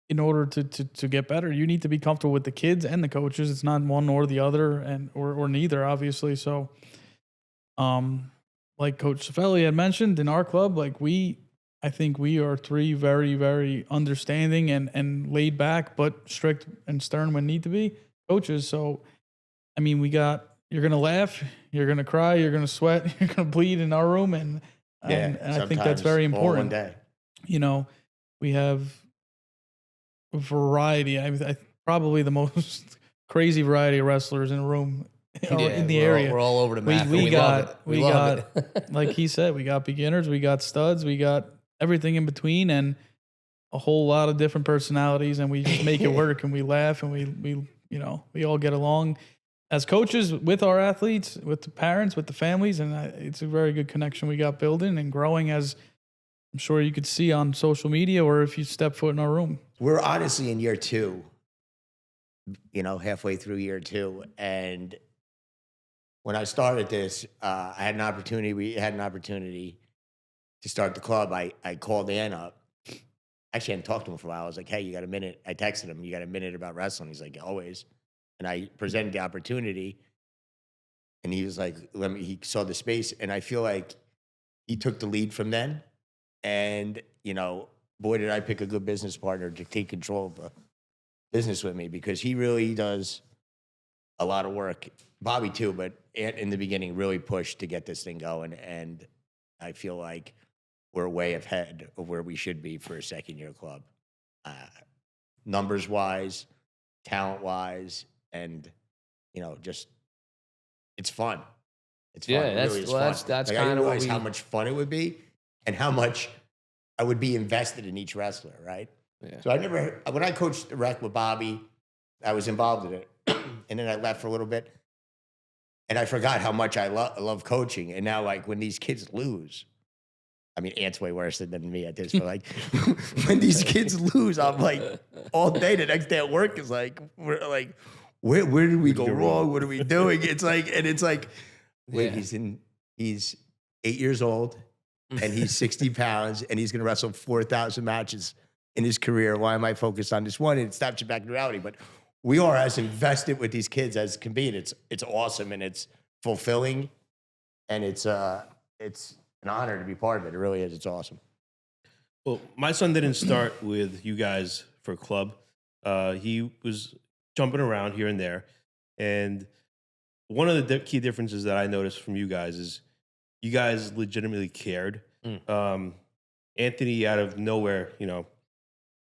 in order to get better, you need to be comfortable with the kids and the coaches. It's not one or the other, or neither, obviously. So, like Coach Cifelli had mentioned, in our club, I think we are 3 very, very understanding and laid back, but strict and stern when need to be coaches. So, I mean, you're going to laugh, you're going to cry, you're going to sweat, you're going to bleed in our room. And I think that's very important. All one day. We have a variety. I probably the most crazy variety of wrestlers in a room in the area. We're all over the map. We got, it. like he said, we got beginners, we got studs, we got everything in between, and a whole lot of different personalities, and we just make it work, and we laugh, and we all get along as coaches with our athletes, with the parents, with the families, and it's a very good connection we got building and growing, as I'm sure you could see on social media or if you step foot in our room. We're honestly in year 2, halfway through year 2, and when I started this, we had an opportunity to start the club. I called Ann up, Actually, I hadn't talked to him for a while. I was like, hey, you got a minute? I texted him, you got a minute about wrestling? He's like, always. And I presented the opportunity, and he was like, he saw the space, and I feel like he took the lead from then. And, boy, did I pick a good business partner to take control of the business with me, because he really does a lot of work. Bobby too, but Ant in the beginning really pushed to get this thing going. And I feel like we're way ahead of where we should be for a second-year club. Numbers wise, talent wise, and just it's fun. It's fun. It really is fun. That's I kind didn't of realize how much fun it would be, and how much I would be invested in each wrestler. Right. Yeah. So when I coached the rec with Bobby, I was involved in it, and then I left for a little bit, and I forgot how much I love coaching. And now, like, when these kids lose, I mean, Ant's way worse than me at this, but like when these kids lose, I'm like all day. The next day at work is like, we're like, where did we go wrong? What are we doing? It's like, wait, he's 8 years old, and he's 60 pounds, and he's going to wrestle 4,000 matches in his career. Why am I focused on this one? And it snaps you back to reality. But we are as invested with these kids as can be. And it's awesome, and it's fulfilling, and it's an honor to be part of it. It really is. It's awesome. Well, my son didn't start with you guys for club. He was jumping around here and there. And one of the key differences that I noticed from you guys is you guys legitimately cared. Anthony, out of nowhere,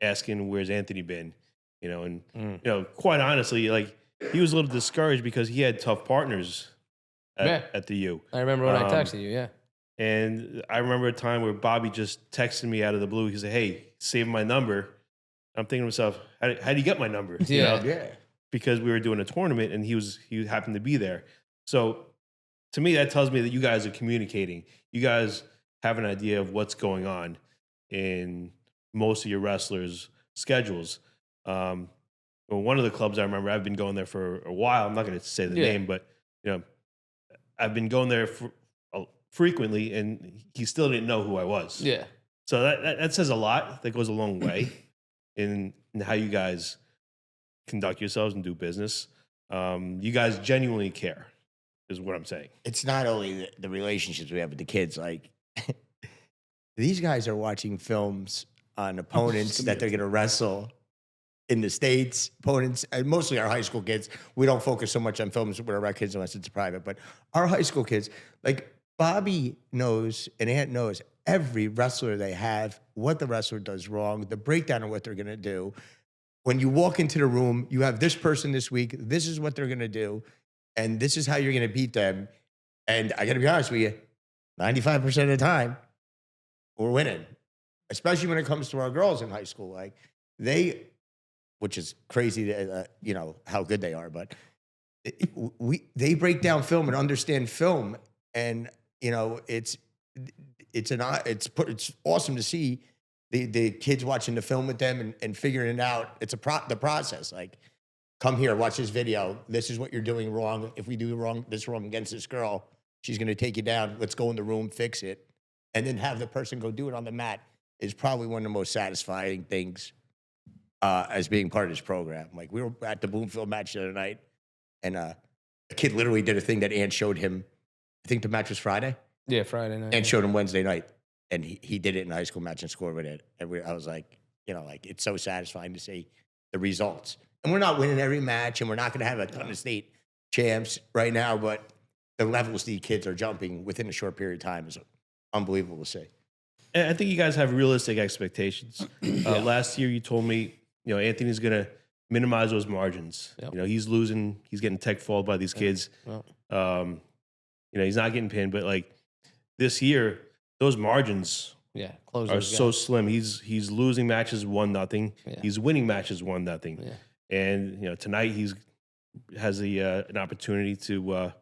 asking, where's Anthony been? Quite honestly, like, he was a little discouraged because he had tough partners at the U. I remember when I texted you, yeah. And I remember a time where Bobby just texted me out of the blue. He said, hey, save my number. I'm thinking to myself, how do you get my number? Yeah. Because we were doing a tournament, and he happened to be there. So to me, that tells me that you guys are communicating. You guys have an idea of what's going on in most of your wrestlers' schedules. Well, one of the clubs I remember, I've been going there for a while. I'm not going to say the name, but I've been going there frequently, and he still didn't know who I was. Yeah. So that says a lot. That goes a long way in how you guys conduct yourselves and do business. You guys genuinely care, is what I'm saying. It's not only the relationships we have with the kids. Like, these guys are watching films on opponents that they're going to wrestle in the States. Opponents, and mostly our high school kids. We don't focus so much on films with our kids unless it's private. But our high school kids, like, Bobby knows and Ant knows every wrestler they have, what the wrestler does wrong, the breakdown of what they're going to do. When you walk into the room, you have this person this week, this is what they're going to do, and this is how you're going to beat them. And I got to be honest with you, 95% of the time, we're winning, especially when it comes to our girls in high school. Like, which is crazy, how good they are, but they break down film and understand film. And it's awesome to see the kids watching the film with them and figuring it out. It's the process. Like, come here, watch this video. This is what you're doing wrong. If we do this wrong against this girl, she's going to take you down. Let's go in the room, fix it, and then have the person go do it on the mat is probably one of the most satisfying things as being part of this program. Like, we were at the Bloomfield match the other night, and a kid literally did a thing that Ant showed him. I think the match was Friday. Yeah, Friday night. And showed him Wednesday night. And he did it in a high school match and scored with it. And I was like, it's so satisfying to see the results. And we're not winning every match, and we're not going to have a ton of state champs right now, but the levels these kids are jumping within a short period of time is unbelievable to see. And I think you guys have realistic expectations. Last year, you told me, Anthony's going to minimize those margins. Yep. He's losing. He's getting tech fouled by these kids. Yep. He's not getting pinned, but like this year, those margins are so slim. He's losing matches 1-0. Yeah. He's winning matches 1-0. Yeah. And tonight he's has an opportunity to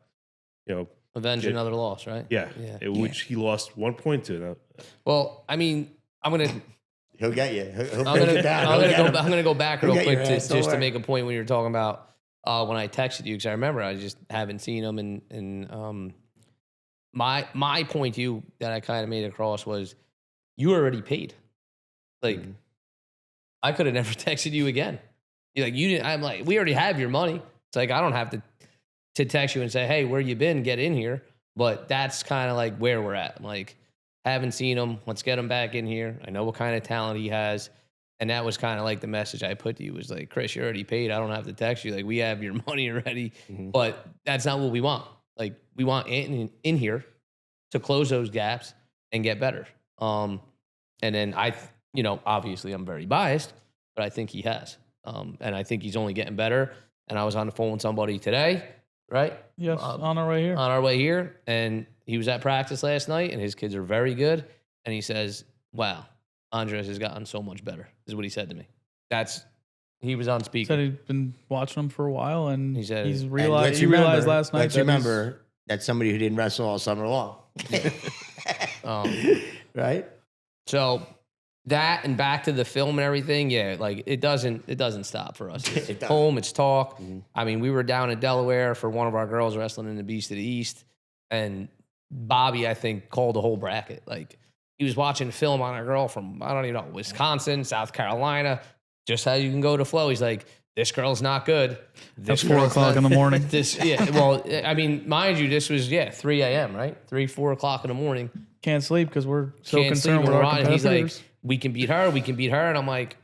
avenge another loss, right? Yeah. Which he lost 1 point to. Well, I mean, I'm gonna. He'll get you. I'm gonna go back real quick just to make a point when you were talking about when I texted you, because I remember I just haven't seen him, and my point to you that I kind of made across was you were already paid. Like, I could have never texted you again. You're like, you didn't. I'm like, we already have your money. It's like, I don't have to text you and say, hey, where you been? Get in here. But that's kind of like where we're at. I'm like, haven't seen him. Let's get him back in here. I know what kind of talent he has. And that was kind of like the message I put to you was like, Chris, you're already paid. I don't have to text you. Like, we have your money already. But that's not what we want. Like, we want Anthony in here to close those gaps and get better. And then obviously I'm very biased, but I think he has. And I think he's only getting better. And I was on the phone with somebody today, right? Yes, on our way here. On our way here. And he was at practice last night, and his kids are very good. And he says, wow, Andres has gotten so much better, is what he said to me. He was on speaker. Said he'd been watching him for a while, and he said, he realized last night. Let's remember that's somebody who didn't wrestle all summer long. Right? So that and back to the film and everything, yeah, like it doesn't stop for us. It's home, it's talk. I mean, we were down in Delaware for one of our girls wrestling in the Beast of the East, and Bobby, I think, called the whole bracket. Like, he was watching film on a girl from, I don't even know, Wisconsin, South Carolina, just how you can go to flow. He's like, this girl's not good. That's 4 o'clock in the morning. Well, I mean, mind you, this was, 3 a.m., right? 4 o'clock in the morning. Can't sleep because we're so concerned with our our competitors. He's like, we can beat her. And I'm like,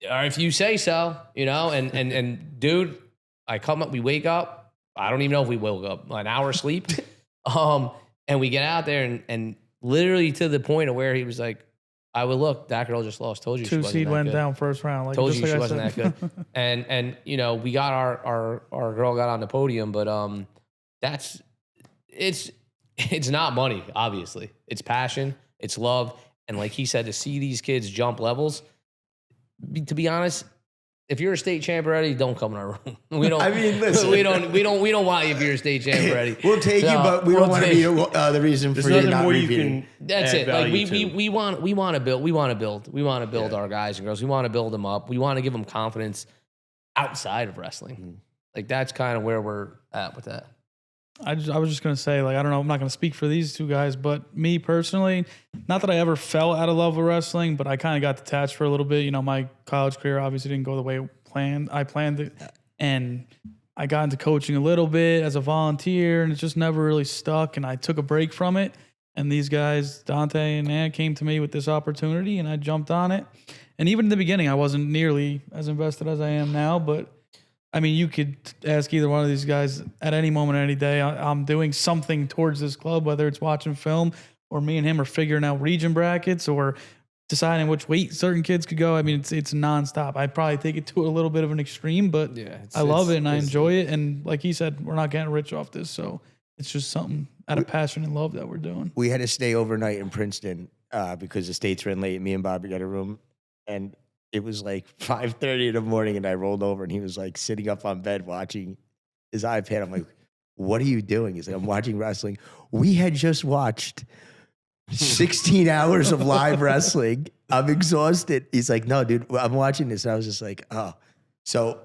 all right, if you say so, and dude, we wake up. I don't even know if we woke up, an hour sleep. And we get out there and literally to the point of where he was like, I would look, that girl just lost. Told you 2 seed went down first round. Like, told you she wasn't that good. And we got our girl got on the podium, but it's not money, obviously. It's passion, it's love. And like he said, to see these kids jump levels, to be honest, if you're a state champ already, don't come in our room. We don't. I mean, listen, we don't want you if you're a state champ already. We'll take you, but we don't want to be the reason for you not repeating. That's it. Like we want to build our guys and girls. We want to build them up. We want to give them confidence outside of wrestling. Like, that's kind of where we're at with that. I was just going to say, like, I don't know, I'm not going to speak for these two guys, but me personally, not that I ever fell out of love with wrestling, but I kind of got detached for a little bit. My college career obviously didn't go the way I planned it. And I got into coaching a little bit as a volunteer, and it just never really stuck. And I took a break from it. And these guys, Dante and Ant, came to me with this opportunity, and I jumped on it. And even in the beginning, I wasn't nearly as invested as I am now, but I mean, you could ask either one of these guys at any moment, any day. I'm doing something towards this club, whether it's watching film or me and him are figuring out region brackets or deciding which weight certain kids could go. I mean, it's nonstop. I'd probably take it to a little bit of an extreme, but I love it and I enjoy it. And like he said, we're not getting rich off this. So it's just something out of passion and love that we're doing. We had to stay overnight in Princeton because the states ran late. Me and Bobby got a room, and it was like 5:30 in the morning, and I rolled over, and he was like sitting up on bed watching his iPad. I'm like, what are you doing? He's like, I'm watching wrestling. We had just watched 16 hours of live wrestling. I'm exhausted. He's like, no, dude, I'm watching this. And I was just like, oh. So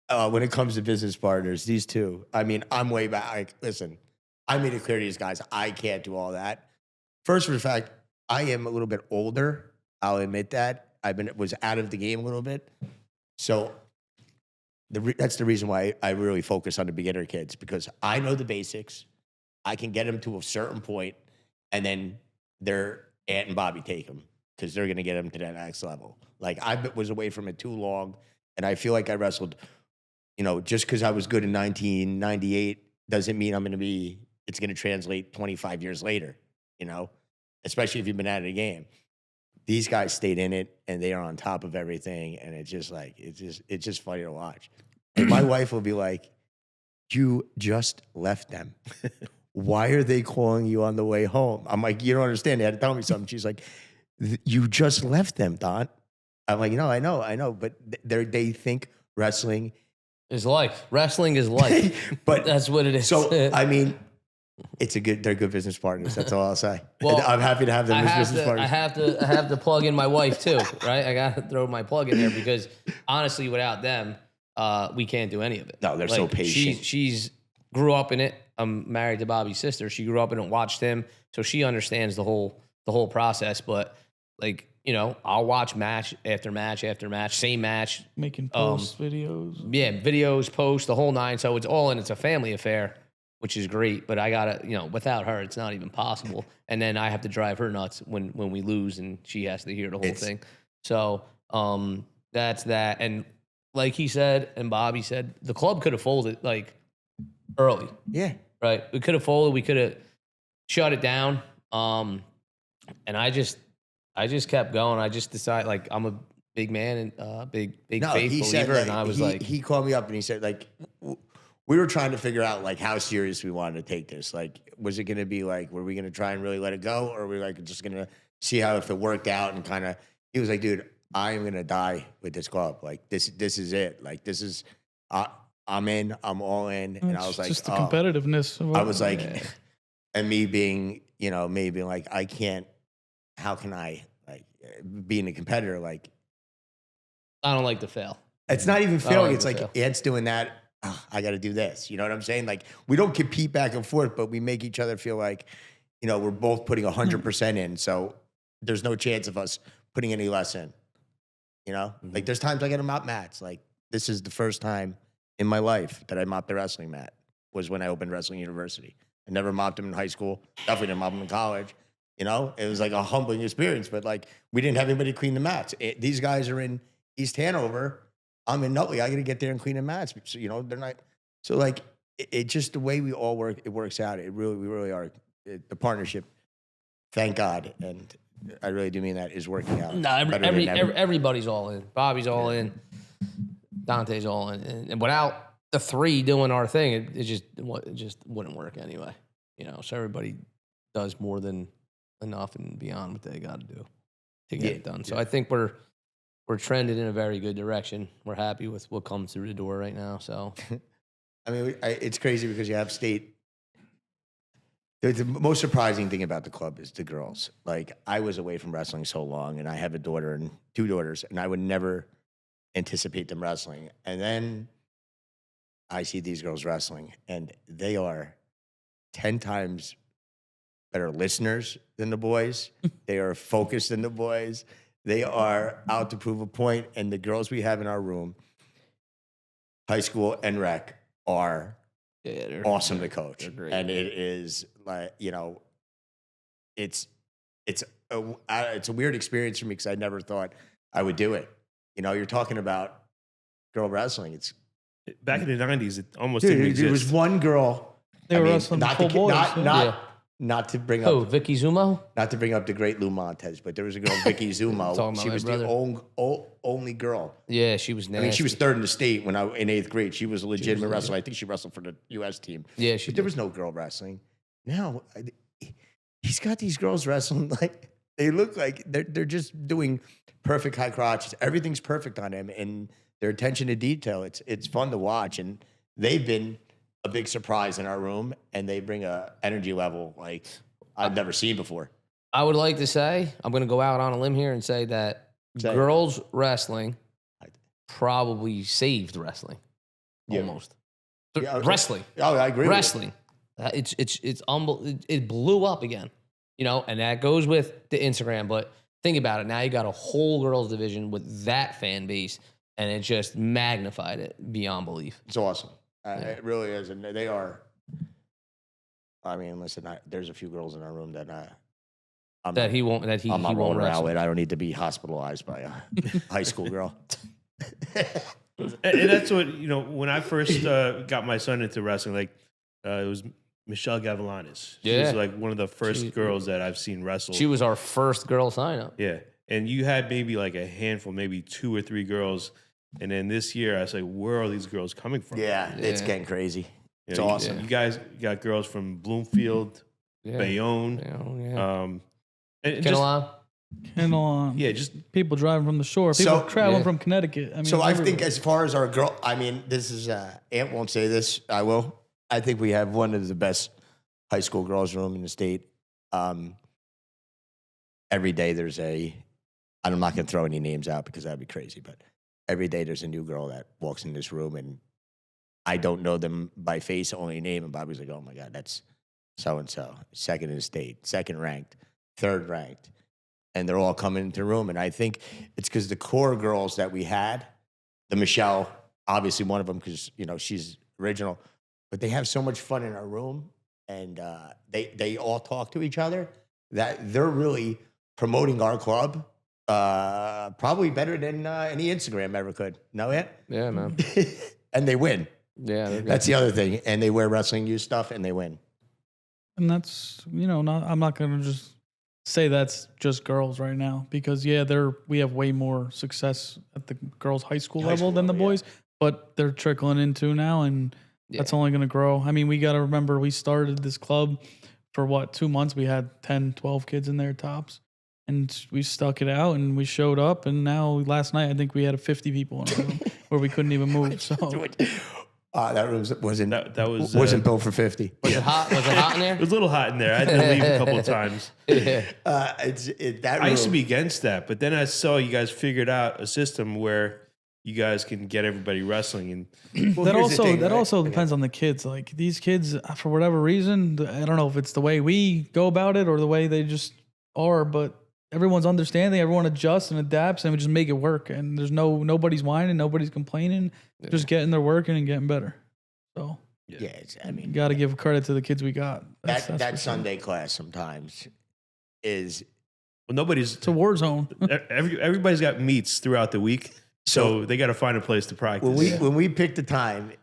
when it comes to business partners, these two, I mean, I'm way back. Like, listen, I made it clear to these guys, I can't do all that. First, for the fact, I am a little bit older. I'll admit that. Was out of the game a little bit. So that's the reason why I really focus on the beginner kids, because I know the basics. I can get them to a certain point, and then their Aunt and Bobby take them because they're going to get them to that next level. Like, I was away from it too long, and I feel like I wrestled, just because I was good in 1998 doesn't mean it's going to translate 25 years later, especially if you've been out of the game. These guys stayed in it, and they are on top of everything, and it's just funny to watch. And my wife will be like, you just left them. Why are they calling you on the way home? I'm like, you don't understand. They had to tell me something. She's like, you just left them, Don. I'm like, no, I know. But they think wrestling is life. Wrestling is life. But that's what it is. So, I mean, they're good business partners. That's all I'll say. Well, I'm happy to have them as business partners. I have to plug in my wife too, right? I got to throw my plug in there because honestly, without them, we can't do any of it. No, they're so patient. She's grew up in it. I'm married to Bobby's sister. She grew up in it, watched him, so she understands the whole process. But like, you know, I'll watch match after match after match, same match. Making posts, videos. Yeah, videos, posts, the whole nine. So it's all in. It's a family affair, which is great. But I gotta, you know, without her, it's not even possible. And then I have to drive her nuts when we lose, and she has to hear the whole thing. So that's that. And like he said, and Bobby said, the club could have folded like early. Yeah. Right. We could have folded. We could have shut it down. And I just kept going. I just decided, like, I'm a big man and big faith believer. And I was he called me up and he said, like, we were trying to figure out like how serious we wanted to take this. Like, was it going to be like, were we going to try and really let it go, or were we like just going to see how if it worked out and kind of? He was like, dude, I am going to die with this club. Like this is it. Like this is, I'm in. I'm all in. And I was like, just the competitiveness. I was like, and me being, you know, maybe like I can't. How can I like being a competitor? Like, I don't like to fail. It's not even failing. It's like Ed's doing that. Oh, I got to do this. You know what I'm saying? Like we don't compete back and forth, but we make each other feel like, you know, we're both putting 100% in. So there's no chance of us putting any less in. You know, like there's times I get to mop mats. Like this is the first time in my life that I mopped the wrestling mat was when I opened Wrestling University. I never mopped them in high school. Definitely didn't mop them in college. You know, it was like a humbling experience, but like we didn't have anybody clean the mats. These guys are in East Hanover. I'm in Nutley. I got to get there and clean the mats. So, you know, they're not. So like it just the way we all work, it works out. We really are. The partnership, thank God. And I really do mean that is working out. No, everybody's all in. Bobby's all in. Dante's all in. And without the three doing our thing, it just wouldn't work anyway. You know, so everybody does more than enough and beyond what they got to do to get it done. So I think we're trended in a very good direction. We're happy with what comes through the door right now. So, I mean, it's crazy because you have state. The most surprising thing about the club is the girls. Like I was away from wrestling so long, and I have a daughter and two daughters, and I would never anticipate them wrestling. And then I see these girls wrestling, and they are 10 times better listeners than the boys. They are focused than the boys. They are out to prove a point. And the girls we have in our room, high school and rec, are awesome to coach. And it is like, you know, it's a weird experience for me because I never thought I would do it. You know, you're talking about girl wrestling. It's back in the 90s, it almost didn't exist. There was one girl. They were wrestling full boys. Not to bring up Vicky Zumo? Not to bring up the great Lou Montes, but there was a girl, Vicky Zumo. She was the only girl. Yeah, she was nasty. I mean, she was third in the state when I in 8th grade. She was a legitimate wrestler. I think she wrestled for the U.S. team. Yeah, but there was no girl wrestling. Now he's got these girls wrestling like they look like they're just doing perfect high crotches. Everything's perfect on them, and their attention to detail. It's fun to watch, and they've been a big surprise in our room, and they bring a energy level like I've never seen before. I would like to say, I'm going to go out on a limb here and say that girls wrestling probably saved wrestling. Almost. Yeah, wrestling. Oh, I agree. Wrestling. It's it blew up again, you know, and that goes with the Instagram. But think about it. Now you got a whole girls division with that fan base, and it just magnified it beyond belief. It's awesome. It really is, and they are. I mean, listen, there's a few girls in our room that I'm not rolling around with. I don't need to be hospitalized by a high school girl. And that's what, you know, when I first got my son into wrestling, like it was Michelle Gavilanes. She was like one of the first girls that I've seen wrestle. She was our first girl sign up. Yeah, and you had maybe like a handful, maybe 2 or 3 girls. And then this year, I was like, where are these girls coming from? Yeah, it's getting crazy. It's awesome. You guys got girls from Bloomfield, Bayonne. And Kenilon. Yeah, just people driving from the shore. People traveling from Connecticut. I mean, I think as far as our girl, I mean, this is, Ant won't say this, I will. I think we have one of the best high school girls' room in the state. Every day there's I'm not going to throw any names out because that'd be crazy, but every day there's a new girl that walks in this room, and I don't know them by face, only name. And Bobby's like, oh my God, that's so-and-so. Second in the state, second ranked, third ranked. and they're all coming into the room. And I think it's because the core girls that we had, the Michelle, obviously one of them, because she's original, but they have so much fun in our room, and they all talk to each other that they're really promoting our club probably better than any Instagram ever could. Know it? Yeah, man. And they win. Yeah, that's the other thing. And they wear wrestling youth stuff, and they win. And that's I'm not going to just say that's just girls right now, because we have way more success at the girls' high school level than the boys, but they're trickling into now, and that's only going to grow. I mean, we got to remember we started this club for 2 months. We had 10, 12 kids in there tops, and we stuck it out, and we showed up, and now last night I think we had 50 people in our room where we couldn't even move. So that room wasn't wasn't built for 50. Was it hot? Was it hot in there? It was a little hot in there. I had to leave a couple of times. I used to be against that, but then I saw you guys figured out a system where you guys can get everybody wrestling, and that also depends on the kids. Like these kids, for whatever reason, I don't know if it's the way we go about it or the way they just are, but everyone's understanding, everyone adjusts and adapts, and we just make it work. And there's nobody's whining, nobody's complaining, just getting their work in and getting better. So you got to give credit to the kids we got. That Sunday class sometimes is it's a war zone. Everybody's got meets throughout the week, so they got to find a place to practice. When we picked the time,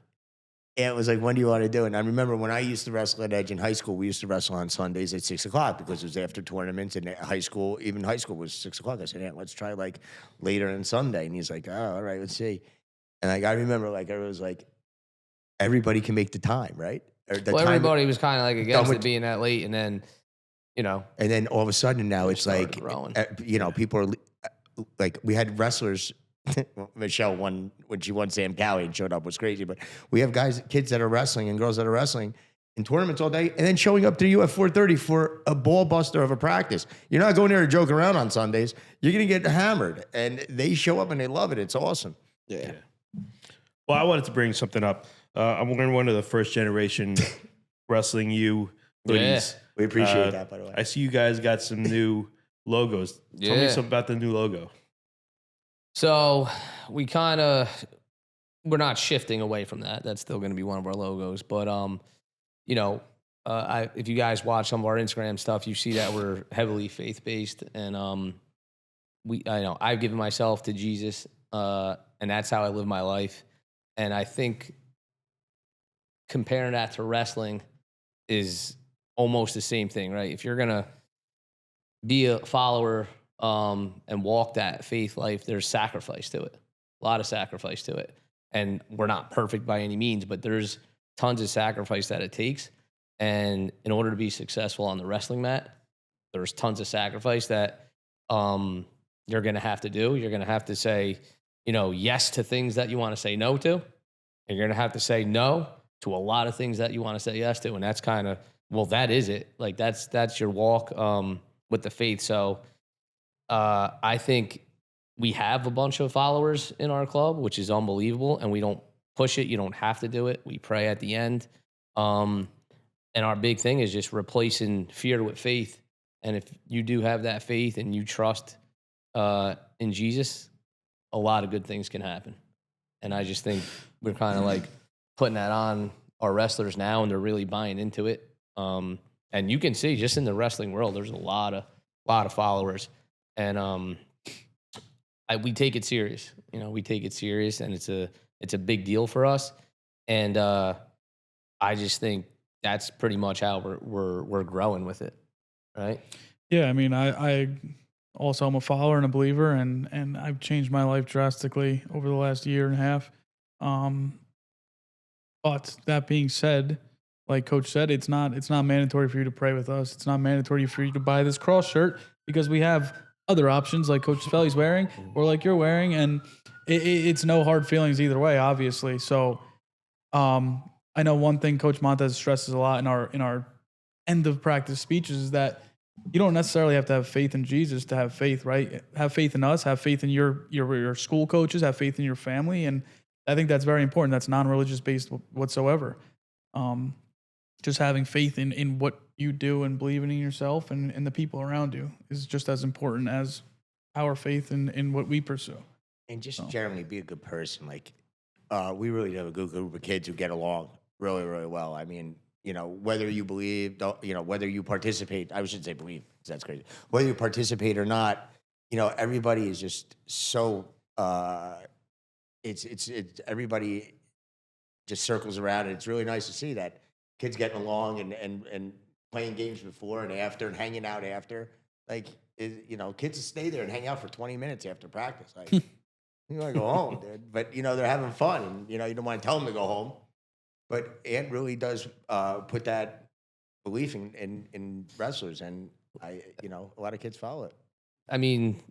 and it was like, when do you want to do it? And I remember when I used to wrestle at Edge in high school, we used to wrestle on Sundays at 6 o'clock because it was after tournaments, and high school was 6 o'clock. I said, yeah, let's try like later on Sunday. And he's like, oh, all right, let's see. And I remember like, it was like, everybody can make the time, right? Everybody was kind of like against it being that late, and then, and then all of a sudden now it's like, people are like, we had wrestlers. Michelle won when she won Sam Cowie and showed up, was crazy. But we have kids that are wrestling and girls that are wrestling in tournaments all day, and then showing up to you at 4:30 for a ball buster of a practice. You're not going there to joke around on Sundays. You're going to get hammered, and they show up and they love it. It's awesome. Yeah. Well, I wanted to bring something up. I'm wearing one of the first generation Wrestling U hoodies. Yeah. We appreciate that, by the way. I see you guys got some new logos. Tell me something about the new logo. So we're not shifting away from that. That's still going to be one of our logos. But, if you guys watch some of our Instagram stuff, you see that we're heavily faith-based. And I've given myself to Jesus, and that's how I live my life. And I think comparing that to wrestling is almost the same thing, right? If you're going to be a follower and walk that faith life, there's sacrifice to it, a lot of sacrifice to it. And we're not perfect by any means, but there's tons of sacrifice that it takes. And in order to be successful on the wrestling mat, there's tons of sacrifice that you're going to have to do. You're going to have to say, yes to things that you want to say no to. And you're going to have to say no to a lot of things that you want to say yes to. And that's kind of, that is it. Like that's your walk with the faith. So I think we have a bunch of followers in our club, which is unbelievable, and we don't push it. You don't have to do it. We pray at the end. And our big thing is just replacing fear with faith. And if you do have that faith and you trust in Jesus, a lot of good things can happen. And I just think we're kind of like putting that on our wrestlers now, and they're really buying into it. And you can see just in the wrestling world, there's a lot of followers. And we take it serious. We take it serious, and it's a big deal for us. And I just think that's pretty much how we're growing with it, right? Yeah, I mean, I also am a follower and a believer, and I've changed my life drastically over the last year and a half. But that being said, like Coach said, it's not mandatory for you to pray with us. It's not mandatory for you to buy this cross shirt, because we have other options like Coach Cifelli's wearing or like you're wearing, and it's no hard feelings either way, obviously. So I know one thing Coach Montes stresses a lot in our end of practice speeches is that you don't necessarily have to have faith in Jesus to have faith, right? Have faith in us, have faith in your school coaches, have faith in your family. And I think that's very important. That's non-religious based whatsoever. just having faith in what you do and believing in yourself and the people around you is just as important as our faith in what we pursue. And just generally be a good person. Like, we really have a good group of kids who get along really, really well. I mean, you know, whether you believe, you know, whether you participate, I shouldn't say believe, because that's crazy. Whether you participate or not, you know, everybody is just so, it's everybody just circles around, and it's really nice to see that kids getting along and playing games before and after and hanging out after. Like, you know, kids stay there and hang out for 20 minutes after practice. Like, you want to go home, dude. But, you know, they're having fun. And, you know, you don't want to tell them to go home. But Ant really does put that belief in wrestlers. And, you know, a lot of kids follow it. I mean,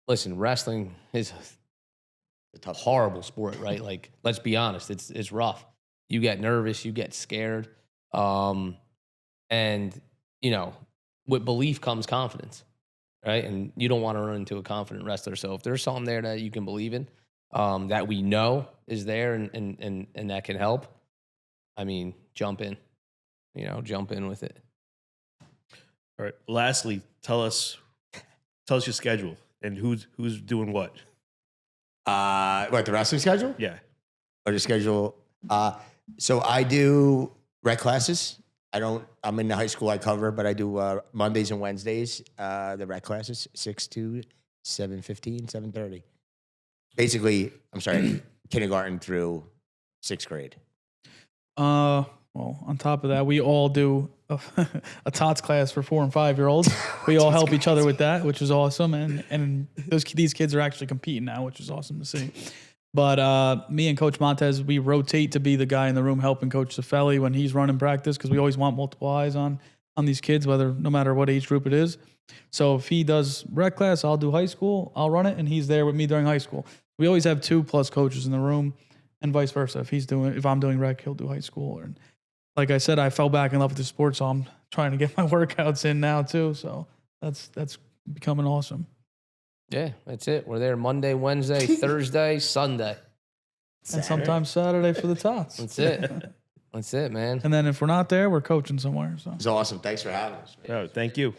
listen, wrestling is a tough, horrible sport, right? Like, let's be honest, it's rough. You get nervous, you get scared. And, you know, with belief comes confidence. Right. And you don't want to run into a confident wrestler. So if there's something there that you can believe in, that we know is there and that can help, I mean, jump in, you know, jump in with it. All right. Lastly, tell us your schedule and who's doing what. What, the wrestling schedule? Yeah. Or the schedule? So I do rec classes. I'm in the high school I cover, but I do Mondays and Wednesdays, the rec classes, 6 to 7:15, 7:30. Basically, I'm sorry, kindergarten through 6th grade. Well, on top of that, we all do a TOTS class for 4 and 5-year-olds. We all help each other with that, which is awesome. And these kids are actually competing now, which is awesome to see. But me and Coach Montes, we rotate to be the guy in the room helping Coach Cifelli when he's running practice, because we always want multiple eyes on these kids, no matter what age group it is. So if he does rec class, I'll do high school, I'll run it, and he's there with me during high school. We always have 2+ coaches in the room, and vice versa. If I'm doing rec, he'll do high school. And like I said, I fell back in love with the sport, so I'm trying to get my workouts in now too. So that's becoming awesome. Yeah, that's it. We're there Monday, Wednesday, Thursday, Sunday. And sometimes Saturday for the tots. That's it. That's it, man. And then if we're not there, we're coaching somewhere. So It's awesome. Thanks for having us. Oh, thank you.